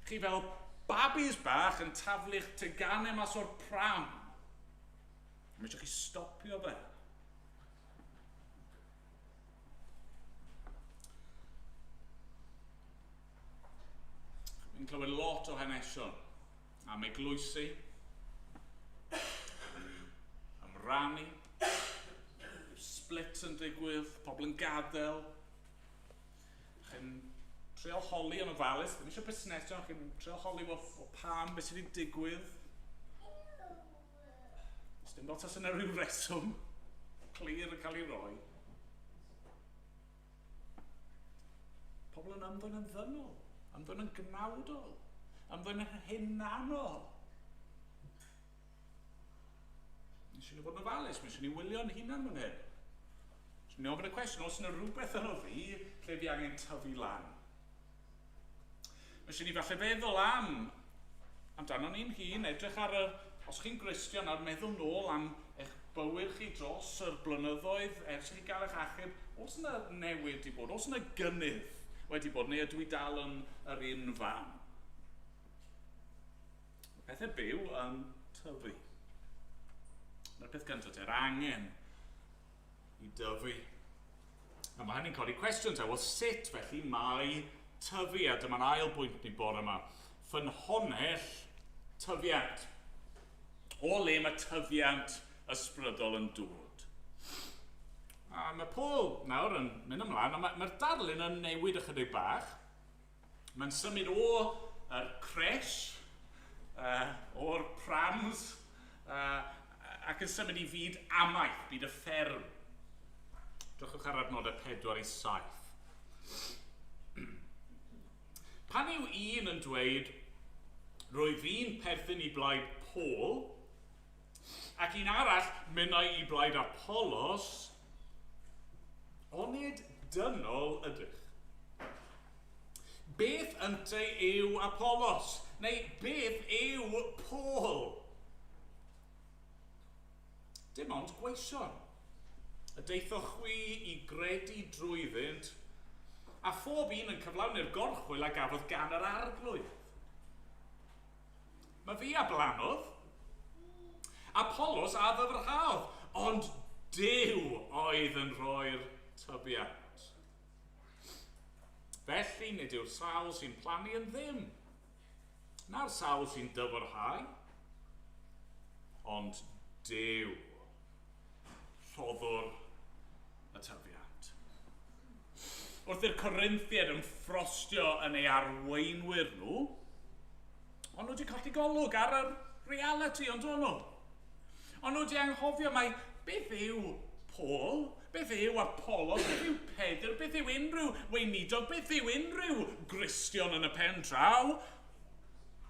Chi fel babis bach yn taflu'ch teganau mas o'r pram. Mae eisiau chi stopio fe. Fi'n clywed lot o hanesion am eglwysu, am rannu, split yn digwydd, pobl yn gadael. Chi'n trio holi yn ofalus, ddim eisiau busnesio, chi'n trio holi o pam beth sydd wedi digwydd. Dim bod os yna rhyw reswm clir yn cael ei roi. Pobl yn ymddwyn yn ddynol, ymddwyn yn gnawdol, ymddwyn yn hunanol. Nes i ni fod yn ofalus, nes i ni wylio'n hunan fan hyn. Nes i ni ofyn y cwestiwn, os yna rhywbeth yn o fi, lle fi angen tyfu lan. Nes i ni falle feddwl amdano ni'n hun, edrych ar os chi'n Gristion ar meddwl nôl am eich bywyd chi dros yr blynyddoedd ers chi gael eich achub, os yna newid i bod, os yna gynnydd wedi bod, neu ydw i dal yn yr un fan? Mae pethau byw yn tyfu. Mae'r peth gyntaf, yr angen i dyfu. A mae hynny'n codi cwestiwn te, wel sut felly mae tyfu, a dyma'n ail bwynt ni bore yma, ffynhonnell tyfiant. O le mae tyfiant ysbrydol yn dod. A mae Paul nawr yn mynd ymlaen, a mae'r darlun yn newid ychydig bach. Mae'n symud o'r cresh, o'r prams, ac yn symud i fyd amaeth, byd y fferm. Drychwch ar adnodau 4 i 7. Pan yw un yn dweud, roedd fi'n perthyn i blaid Paul, ac un arall minnau i blaid Apollos, onid dynol ydych. Beth ynte yw Apollos? Neu beth yw Paul? Dim ond gweision. Y deithoch chwi i gredu drwyddynt, a phob un yn cyflawni'r gorchwyl a gafodd gan yr arglwydd. tyfu a blanodd. Apollos a ddyfrhaodd, ond Duw oedd yn rhoi'r tyfiant. Felly nid yw'r sawl sy'n plannu yn ddim, na'r sawl sy'n dyfrhau, ond Duw rhoddwr y tyfiant. Wrth i'r Corinthiaid yn ffrostio yn ei arweinwyr nhw, ond nhw wedi colli golwg ar y reality, ond nhw. Ond nhw wedi anghofio mai beth yw Paul, beth yw Apollos, beth yw Pedr, beth yw unrhyw weinidog, beth yw unrhyw Gristion yn y pen draw?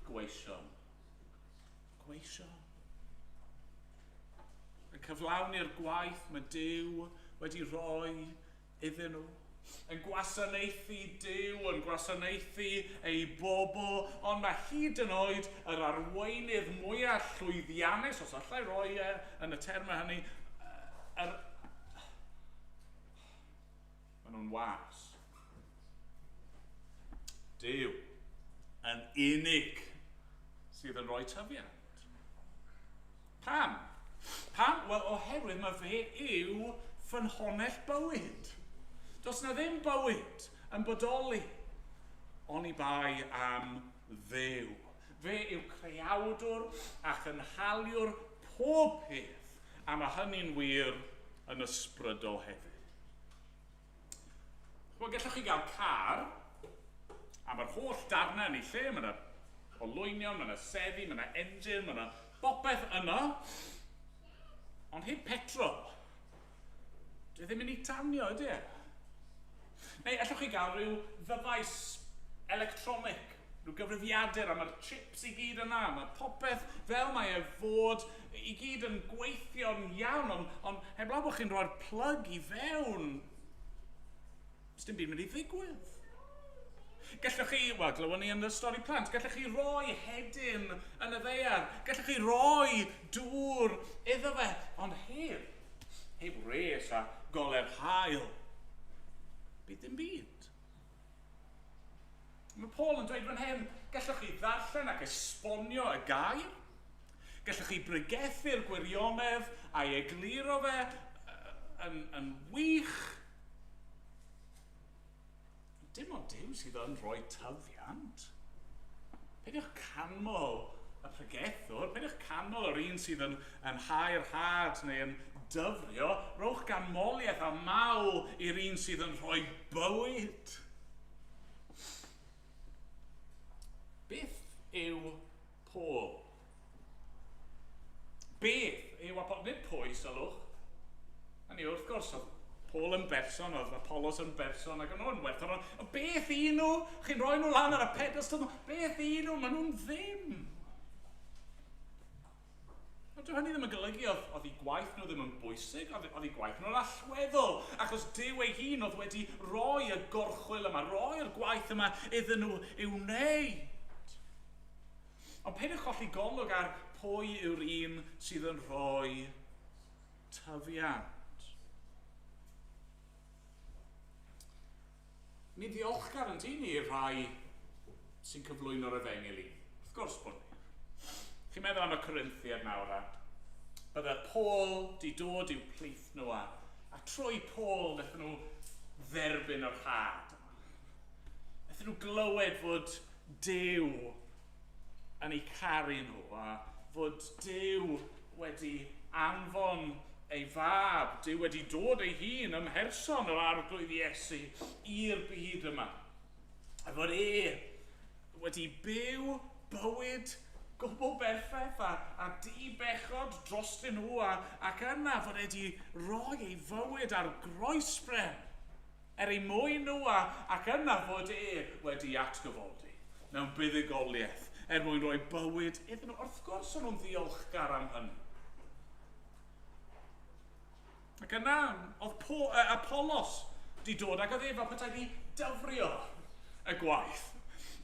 Gweision. Gweision. Yn cyflawni'r gwaith mae Duw wedi rhoi iddyn nhw. Yn gwasanaethu Duw, yn gwasanaethu ei bobl, ond mae hyd yn oed yr arweinydd mwyaf llwyddiannus, os allai roi yn y termau hynny, maen nhw'n was. Duw yn unig sydd yn rhoi tyfiant. Pam? Pam? Wel, oherwydd mae fe yw ffynhonnell bywyd. Does na ddim bywyd yn bodoli, oni bai am Dduw. Fe yw creawdwr a chynhaliwr pob peth, a mae hynny'n wir yn ysbrydol hefyd. Wel, gallwch chi gael car, a mae'r holl darnau yn ei lle, mae yna olwynion, mae yna seddi, mae yna engine, mae yna bopeth yno, ond heb petrol. Dwi ddim yn ei tanio, ydy e? Neu allwch chi gael rhyw ddyfais electronic, rhyw gyfrifiadur, a mae'r chips i gyd yna, mae popeth fel mae e fod i gyd yn gweithio'n iawn, ond heblaw bod chi'n rhoi'r plug i fewn, dim byd mynd i ddigwydd. Gallwch chi, wel, glywon ni yn y stori plant, gallwch chi roi hedyn yn y ddeiar, gallwch chi roi dŵr iddo fe, ond heb res a goler hael. Bydd dim byd. Mae Paul yn dweud fan hyn, gallwch chi ddarllen ac esbonio y gair, gallwch chi bregethu'r gwirionedd a'i egluro fe yn wych. Dim ond Duw sydd yn rhoi tyfiant. Peidiwch canmol y pregethwr, peidiwch canmol yr un sydd yn hau'r had neu yn dyfrio, rowch ganmoliaeth a mawl i'r un sydd yn rhoi bywyd. Beth yw Paul? Beth yw Apollos? Nid pwy, sylwch. Hynny wrth gwrs, oedd Paul yn berson, oedd Apollos yn berson, ac yn nhw'n werthon. Ond beth i nhw? Chi'n rhoi nhw lan ar y pedestal nhw? Beth i nhw? Maen nhw'n ddim. Ond dyw hynny ddim yn golygu oedd eu gwaith nhw ddim yn bwysig, oedd eu gwaith nhw'n allweddol, achos Duw ei hun oedd wedi rhoi y gorchwil yma, roi'r gwaith yma iddyn nhw i'w wneud. Ond peidiwch colli golwg ar pwy yw'r un sydd yn rhoi tyfiant. Ni ddiolchgar yn dyn i'r rhai sy'n cyflwyno'r efengeli. Wrth gwrs bod ni. Chi'n meddwl am y Corinthiaid nawr a bydde Paul di dod i'w plith nhw a trwy Paul wnaethon nhw dderbyn yr had. Wnaethon nhw glywed fod Duw yn eu caru nhw a fod Duw wedi anfon ei fab, Duw wedi dod ei hun ymherson yr arglwydd Iesu i'r byd yma. A fod wedi byw bywyd gwbl berffaith a di-bechod drostyn nhw ac yna fod wedi rhoi ei fywyd ar groesbren ei mwyn nhw ac yna fod wedi atgyfodi mewn buddugoliaeth mwyn rhoi bywyd iddyn nhw. Wrth gwrs o'n nhw'n ddiolchgar am hynny. Ac yna, oedd Apollos di dod ac oedd fel petai di dyfrio y gwaith.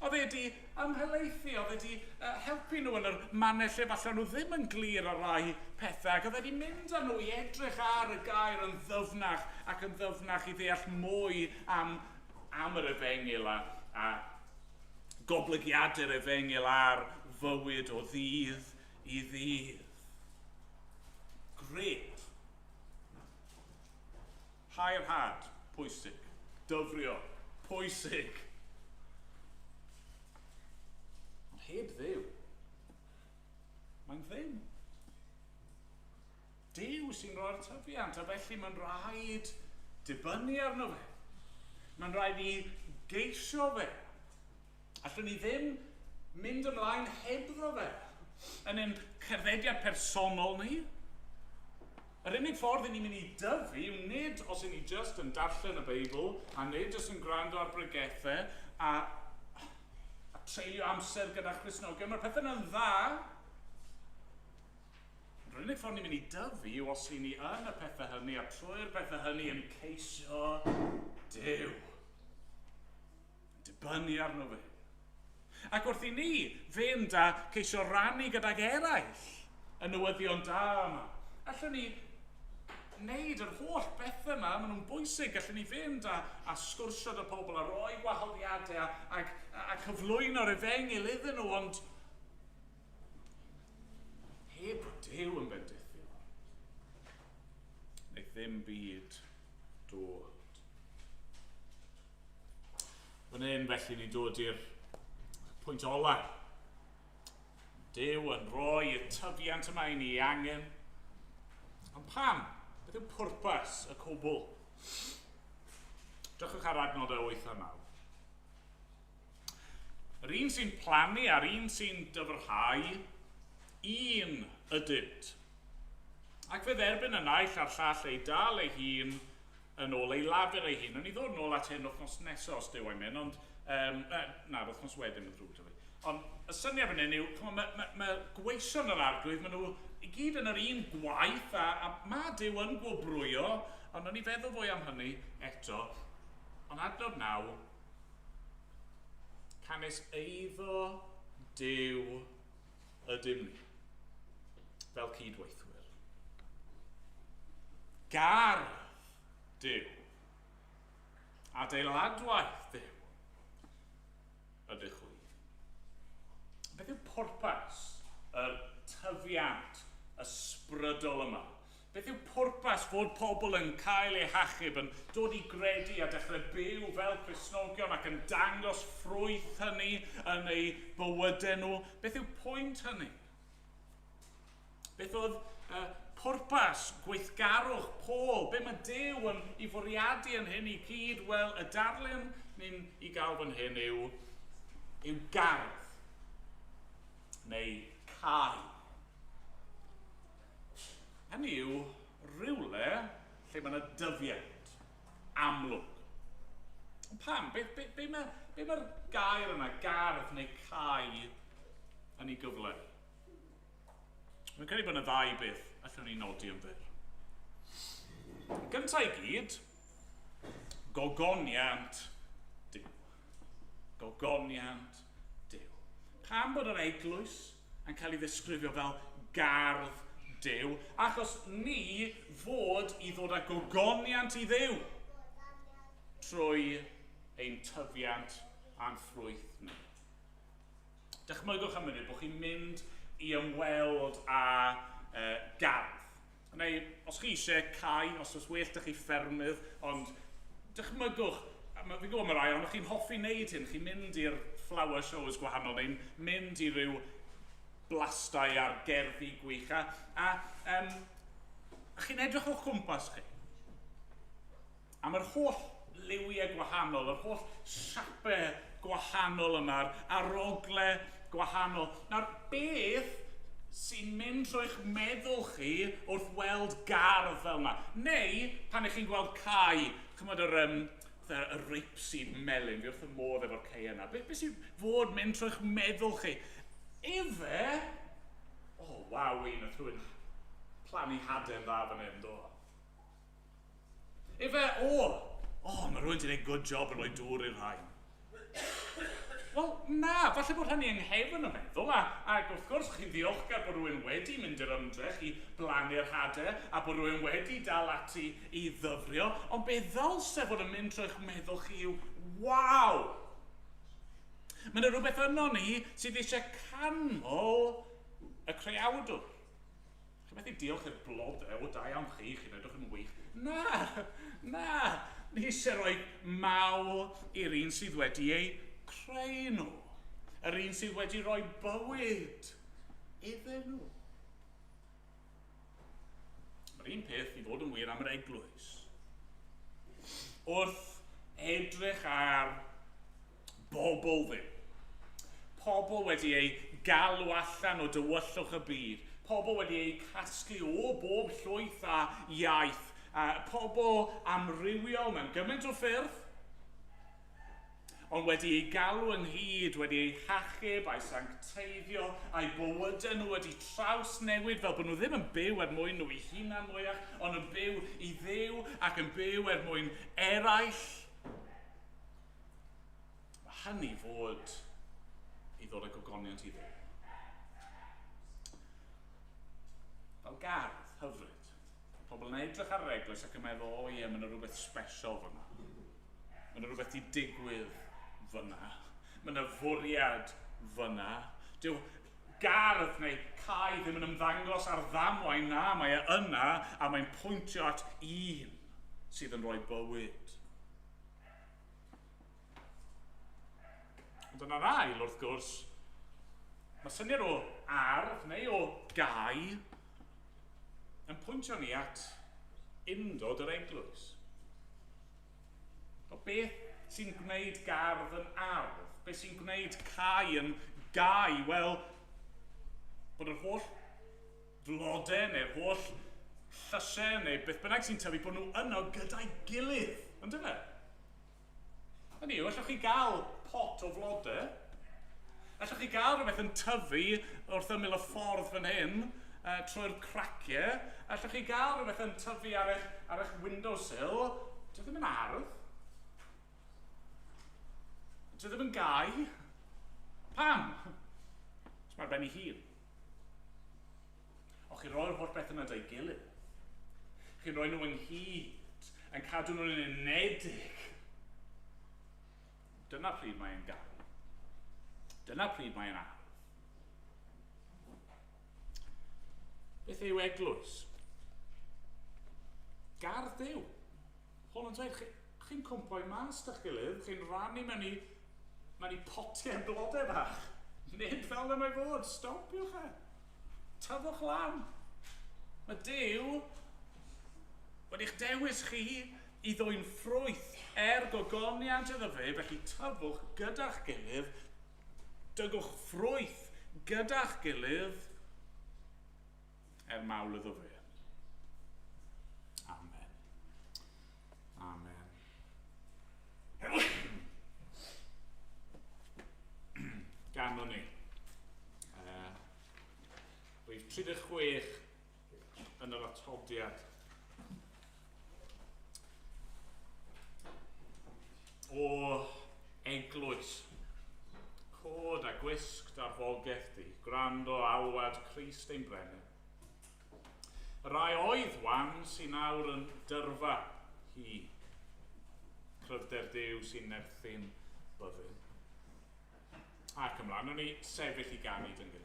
Oedd di amhelaethu, oedd di helpu nhw yn yr manne lle falle nhw ddim yn glir ar rai pethau, ac oedd di mynd â nhw i edrych ar y gair yn ddyfnach ac yn ddyfnach i ddeall mwy am yr efengil a goblygiadau'r efengil a'r fywyd o ddydd i ddydd. Gret. Hau'r had, pwysig. Dyfrio, pwysig. Ond heb Dduw, mae'n ddim. Duw sy'n rhoi'r tyfiant, a felly mae'n rhaid dibynnu arno fe. Mae'n rhaid i geisio fe. Allwn ni ddim mynd ymlaen hebddo fe yn ein cerddediad personol ni. Yr unig ffordd i ni'n mynd i dyfu yw nid os i ni just yn darllen y Beibl a nid just yn gwrando ar bregethau a treulio amser gyda Christnogion. Mae'r pethau yna'n dda. Yr unig ffordd ni'n mynd i dyfu yw os i ni yn y pethau hynny a trwy'r pethau hynny yn ceisio Duw. Dibynnu arno fe. Ac wrth i ni fynd a ceisio rannu gydag eraill y newyddion da yma, allwn ni wneud yr holl bethau yma, maen nhw'n bwysig, allwn ni fynd a sgwrsio dy pobl a roi gwahoddiadau a cyflwyno'r efengil iddyn nhw, ond heb Duw yn bendithio, neu ddim byd dod. Fan hyn felly ni dod i'r pwynt ola. Duw yn rhoi y tyfiant yma i ni angen. Ond pam? Beth yw pwrpas y cwbl? Drychwch ar adnodau 8 a 9. Yr un sy'n plannu a'r un sy'n dyfrhau, un ydynt. Ac fe dderbyn y naill a'r llall ei dal ei hun yn ôl ei lafur ei hun. Yn i ddod nôl at hyn wythnos nesaf os Duw ein mynd, ond na'r wythnos wedyn yn ddrwg fi. Ond y syniad fan hyn yw, mae gweision yr arglwydd, maen nhw i gyd yn yr un gwaith, a mae Duw yn gwobrwyo, ond o'n i feddwl fwy am hynny eto. Ond adnod 9, canes eiddo Duw ydym ni, fel cydweithwyr. Gardd Duw, adeiladwaith Duw, ydych chwi. Beth yw pwrpas yr tyfiant ysbrydol yma? Beth yw pwrpas fod pobl yn cael eu hachub, yn dod i gredu a dechrau byw fel Cristnogion ac yn dangos ffrwyth hynny yn eu bywydau nhw? Beth yw pwynt hynny? Beth oedd pwrpas gweithgarwch Paul? Be mae Duw yn ei fwriadu yn hyn i gyd? Wel, y darlun ni'n i gael fan hyn yw gardd neu cae. Hynny yw rywle lle mae yna dyfiant amlwg. Ond pam? Be mae'r gair yna, gardd neu cae yn ei gyfle? Mae'n credu bod yna ddau beth allwn ni nodi yn fyr. Gyntaf i gyd, gogoniant Duw. Gogoniant Duw. Pam bod yr eglwys yn cael ei ddisgrifio fel gardd Duw? Achos ni fod i ddod â gogoniant i Dduw trwy ein tyfiant a'n ffrwyth ni. Dychmygwch am munud bod chi'n mynd i ymweld â gardd. Neu, os chi eisiau cae, os oes well da chi ffermydd, ond dychmygwch, fi'n gwybod mae rai, ond chi'n hoffi wneud hyn, chi'n mynd i'r flower shows gwahanol, neu'n mynd i ryw blastau ar gerddi gwych, a chi'n edrych o'ch cwmpas chi. A mae'r holl liwiau gwahanol, yr holl siapau gwahanol yma, arogle gwahanol. Nawr, beth sy'n mynd trwy'ch meddwl chi wrth weld gardd fel yma? Neu, pan ych chi'n gweld cae, chymod y rapeseed melyn, fi wrth y modd efo'r cei yna. Beth sy'n fod mynd trwy'ch meddwl chi? Efe, waw, un oedd rhywun plannu haden dda fan hyn, do. Efe, mae rhywun ti'n gwneud good job yn rhoi dŵr i'r rhain. Wel, na, falle bod hynny yng nghefn y meddwl, ac wrth gwrs chi'n ddiolchgar bod rhywun wedi mynd i'r ymdrech i blannu'r hadau, a bod rhywun wedi dal ati i ddyfrio, ond be ddylse fod yn mynd trwy'ch meddwl chi yw, waw! Mae yna rhywbeth yno ni sydd eisiau canmol y creawdwr. Chi'n methu diolch i'r blodau, o da iawn chi, chi'n edrych yn wych. Na, ni eisiau rhoi mawl i'r un sydd wedi ei creu nhw. Yr un sydd wedi rhoi bywyd iddyn nhw. Mae'r un peth i fod yn wir am yr eglwys. Wrth edrych ar bobl ddim. Pobl wedi ei galw allan o dywyllwch y byd. Pobl wedi ei casglu o bob llwyth a iaith. Pobl amrywiol mewn gymaint o ffyrdd. Ond wedi ei galw ynghyd, wedi ei hachub, a'i sancteiddio, a'i bywydau nhw wedi trawsnewid fel bod nhw ddim yn byw er mwyn nhw eu hunan mwyach, ond yn byw i Dduw ac yn byw er mwyn eraill. Mae hynny fod i ddod â gogoniant i Dduw. Fel gardd hyfryd, pobl yn edrych ar yr eglwys ac yn meddwl, o ie, mae yna rhywbeth special fyna. Mae yna rhywbeth i digwydd fyna. Mae yna fwriad fyna. Dyw gardd neu cae ddim yn ymddangos ar ddamwain na, mae e yna a mae'n pwyntio at un sydd yn rhoi bywyd. Ond yna'r ail, wrth gwrs, mae syniad o ardd neu o gae yn pwyntio ni at undod yr eglwys. O beth sy'n gwneud gardd yn ardd? Beth sy'n gwneud cae yn gae? Wel, bod yr holl flodau neu'r holl llysau neu beth bynnag sy'n tyfu bod nhw yno gyda'i gilydd. Ynddo fe? Hynny yw, allwch chi gael pot o flodau. Allwch chi gael rhywbeth yn tyfu wrth ymyl y ffordd fan hyn, trwy'r craciau. Allwch chi gael rhywbeth yn tyfu ar eich windowsill. Dio ddim yn ardd. Dio ddim yn gae. Pam? Os mae'r ben I hun. O chi'n rhoi'r holl beth yna da'i gilydd. Chi'n rhoi nhw ynghyd, yn cadw nhw'n unedig. Dyna pryd mae'n gael. Dyna pryd mae'n ardd. Beth yw eglwys? Gardd Duw. Paul yn dweud, chi'n cwmpo I mas da'ch gilydd, chi'n rannu mewn I potiau blodau bach. Nid fel na mae fod, stopiwch e. Tyfwch lan. Mae Duw wedi'ch dewis chi I ddwy'n ffrwyth gogoniant iddo fe, felly tyfwch gyda'ch gilydd, dygwch ffrwyth gyda'ch gilydd, mawl iddo fe. Amen. Amen. Ganddo ni. Rhif 36 yn yr atodiad. O eglwys. Cod a gwisg darfolgaeth di, gwrando alwad Crist ein brenin. Rai oedd wan sy'n nawr yn dyrfa hi. Cryfder Duw sy'n nerthyn byddin. Ac ymlaen, o'n I sefyll I ganid yn gilydd.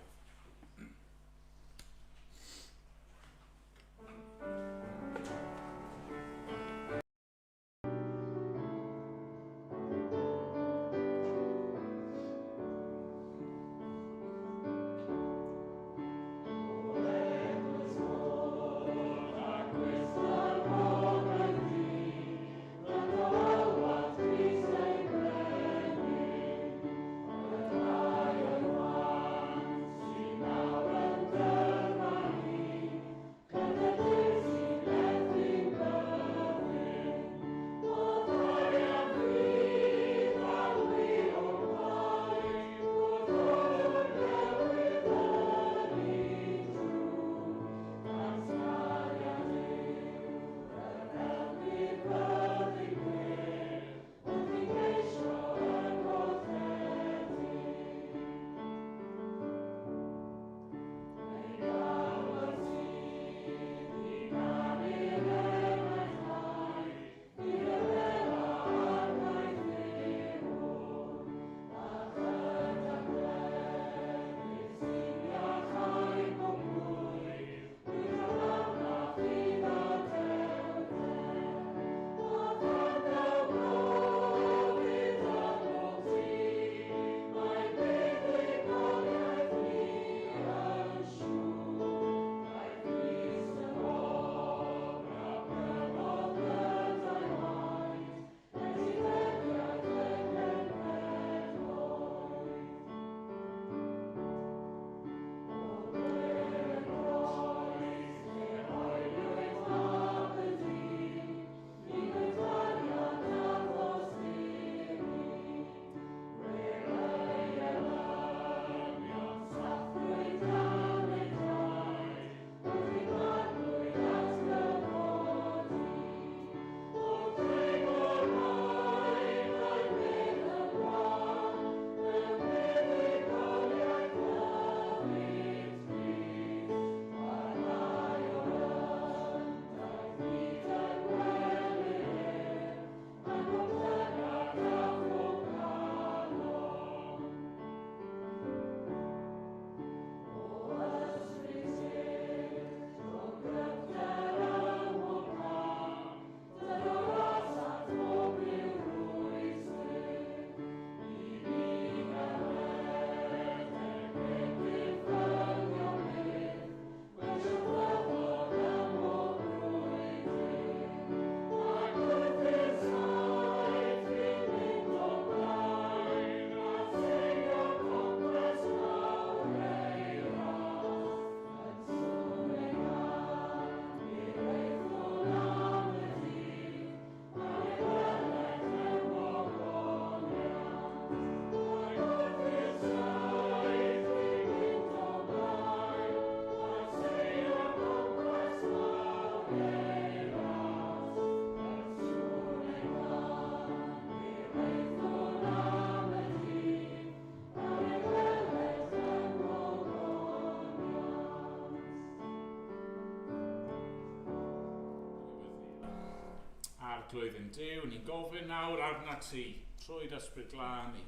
arglwydd yn Duw, ni'n gofyn nawr arna ti, trwy'r ysbryd glân i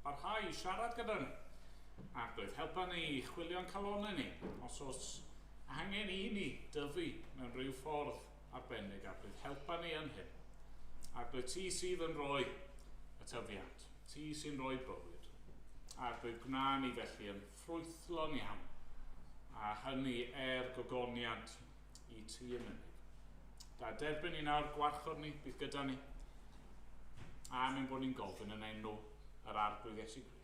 barhau i siarad gyda ni. Arglwydd, helpa ni i chwilio'n calonau ni, os oes angen i ni dyfu mewn rhyw ffordd arbennig, arglwydd, helpa ni yn hyn. Arglwydd, ti sydd yn rhoi y tyfiant, ti sy'n rhoi bywyd. Arglwydd, gwna ni felly yn ffrwythlon iawn, a hynny gogoniant i ti yn unig. Da derbyn ni nawr gwarchod ni, bydd gyda ni, a mynd bod ni'n gofyn yn enw yr arglwydd Iesu Grist.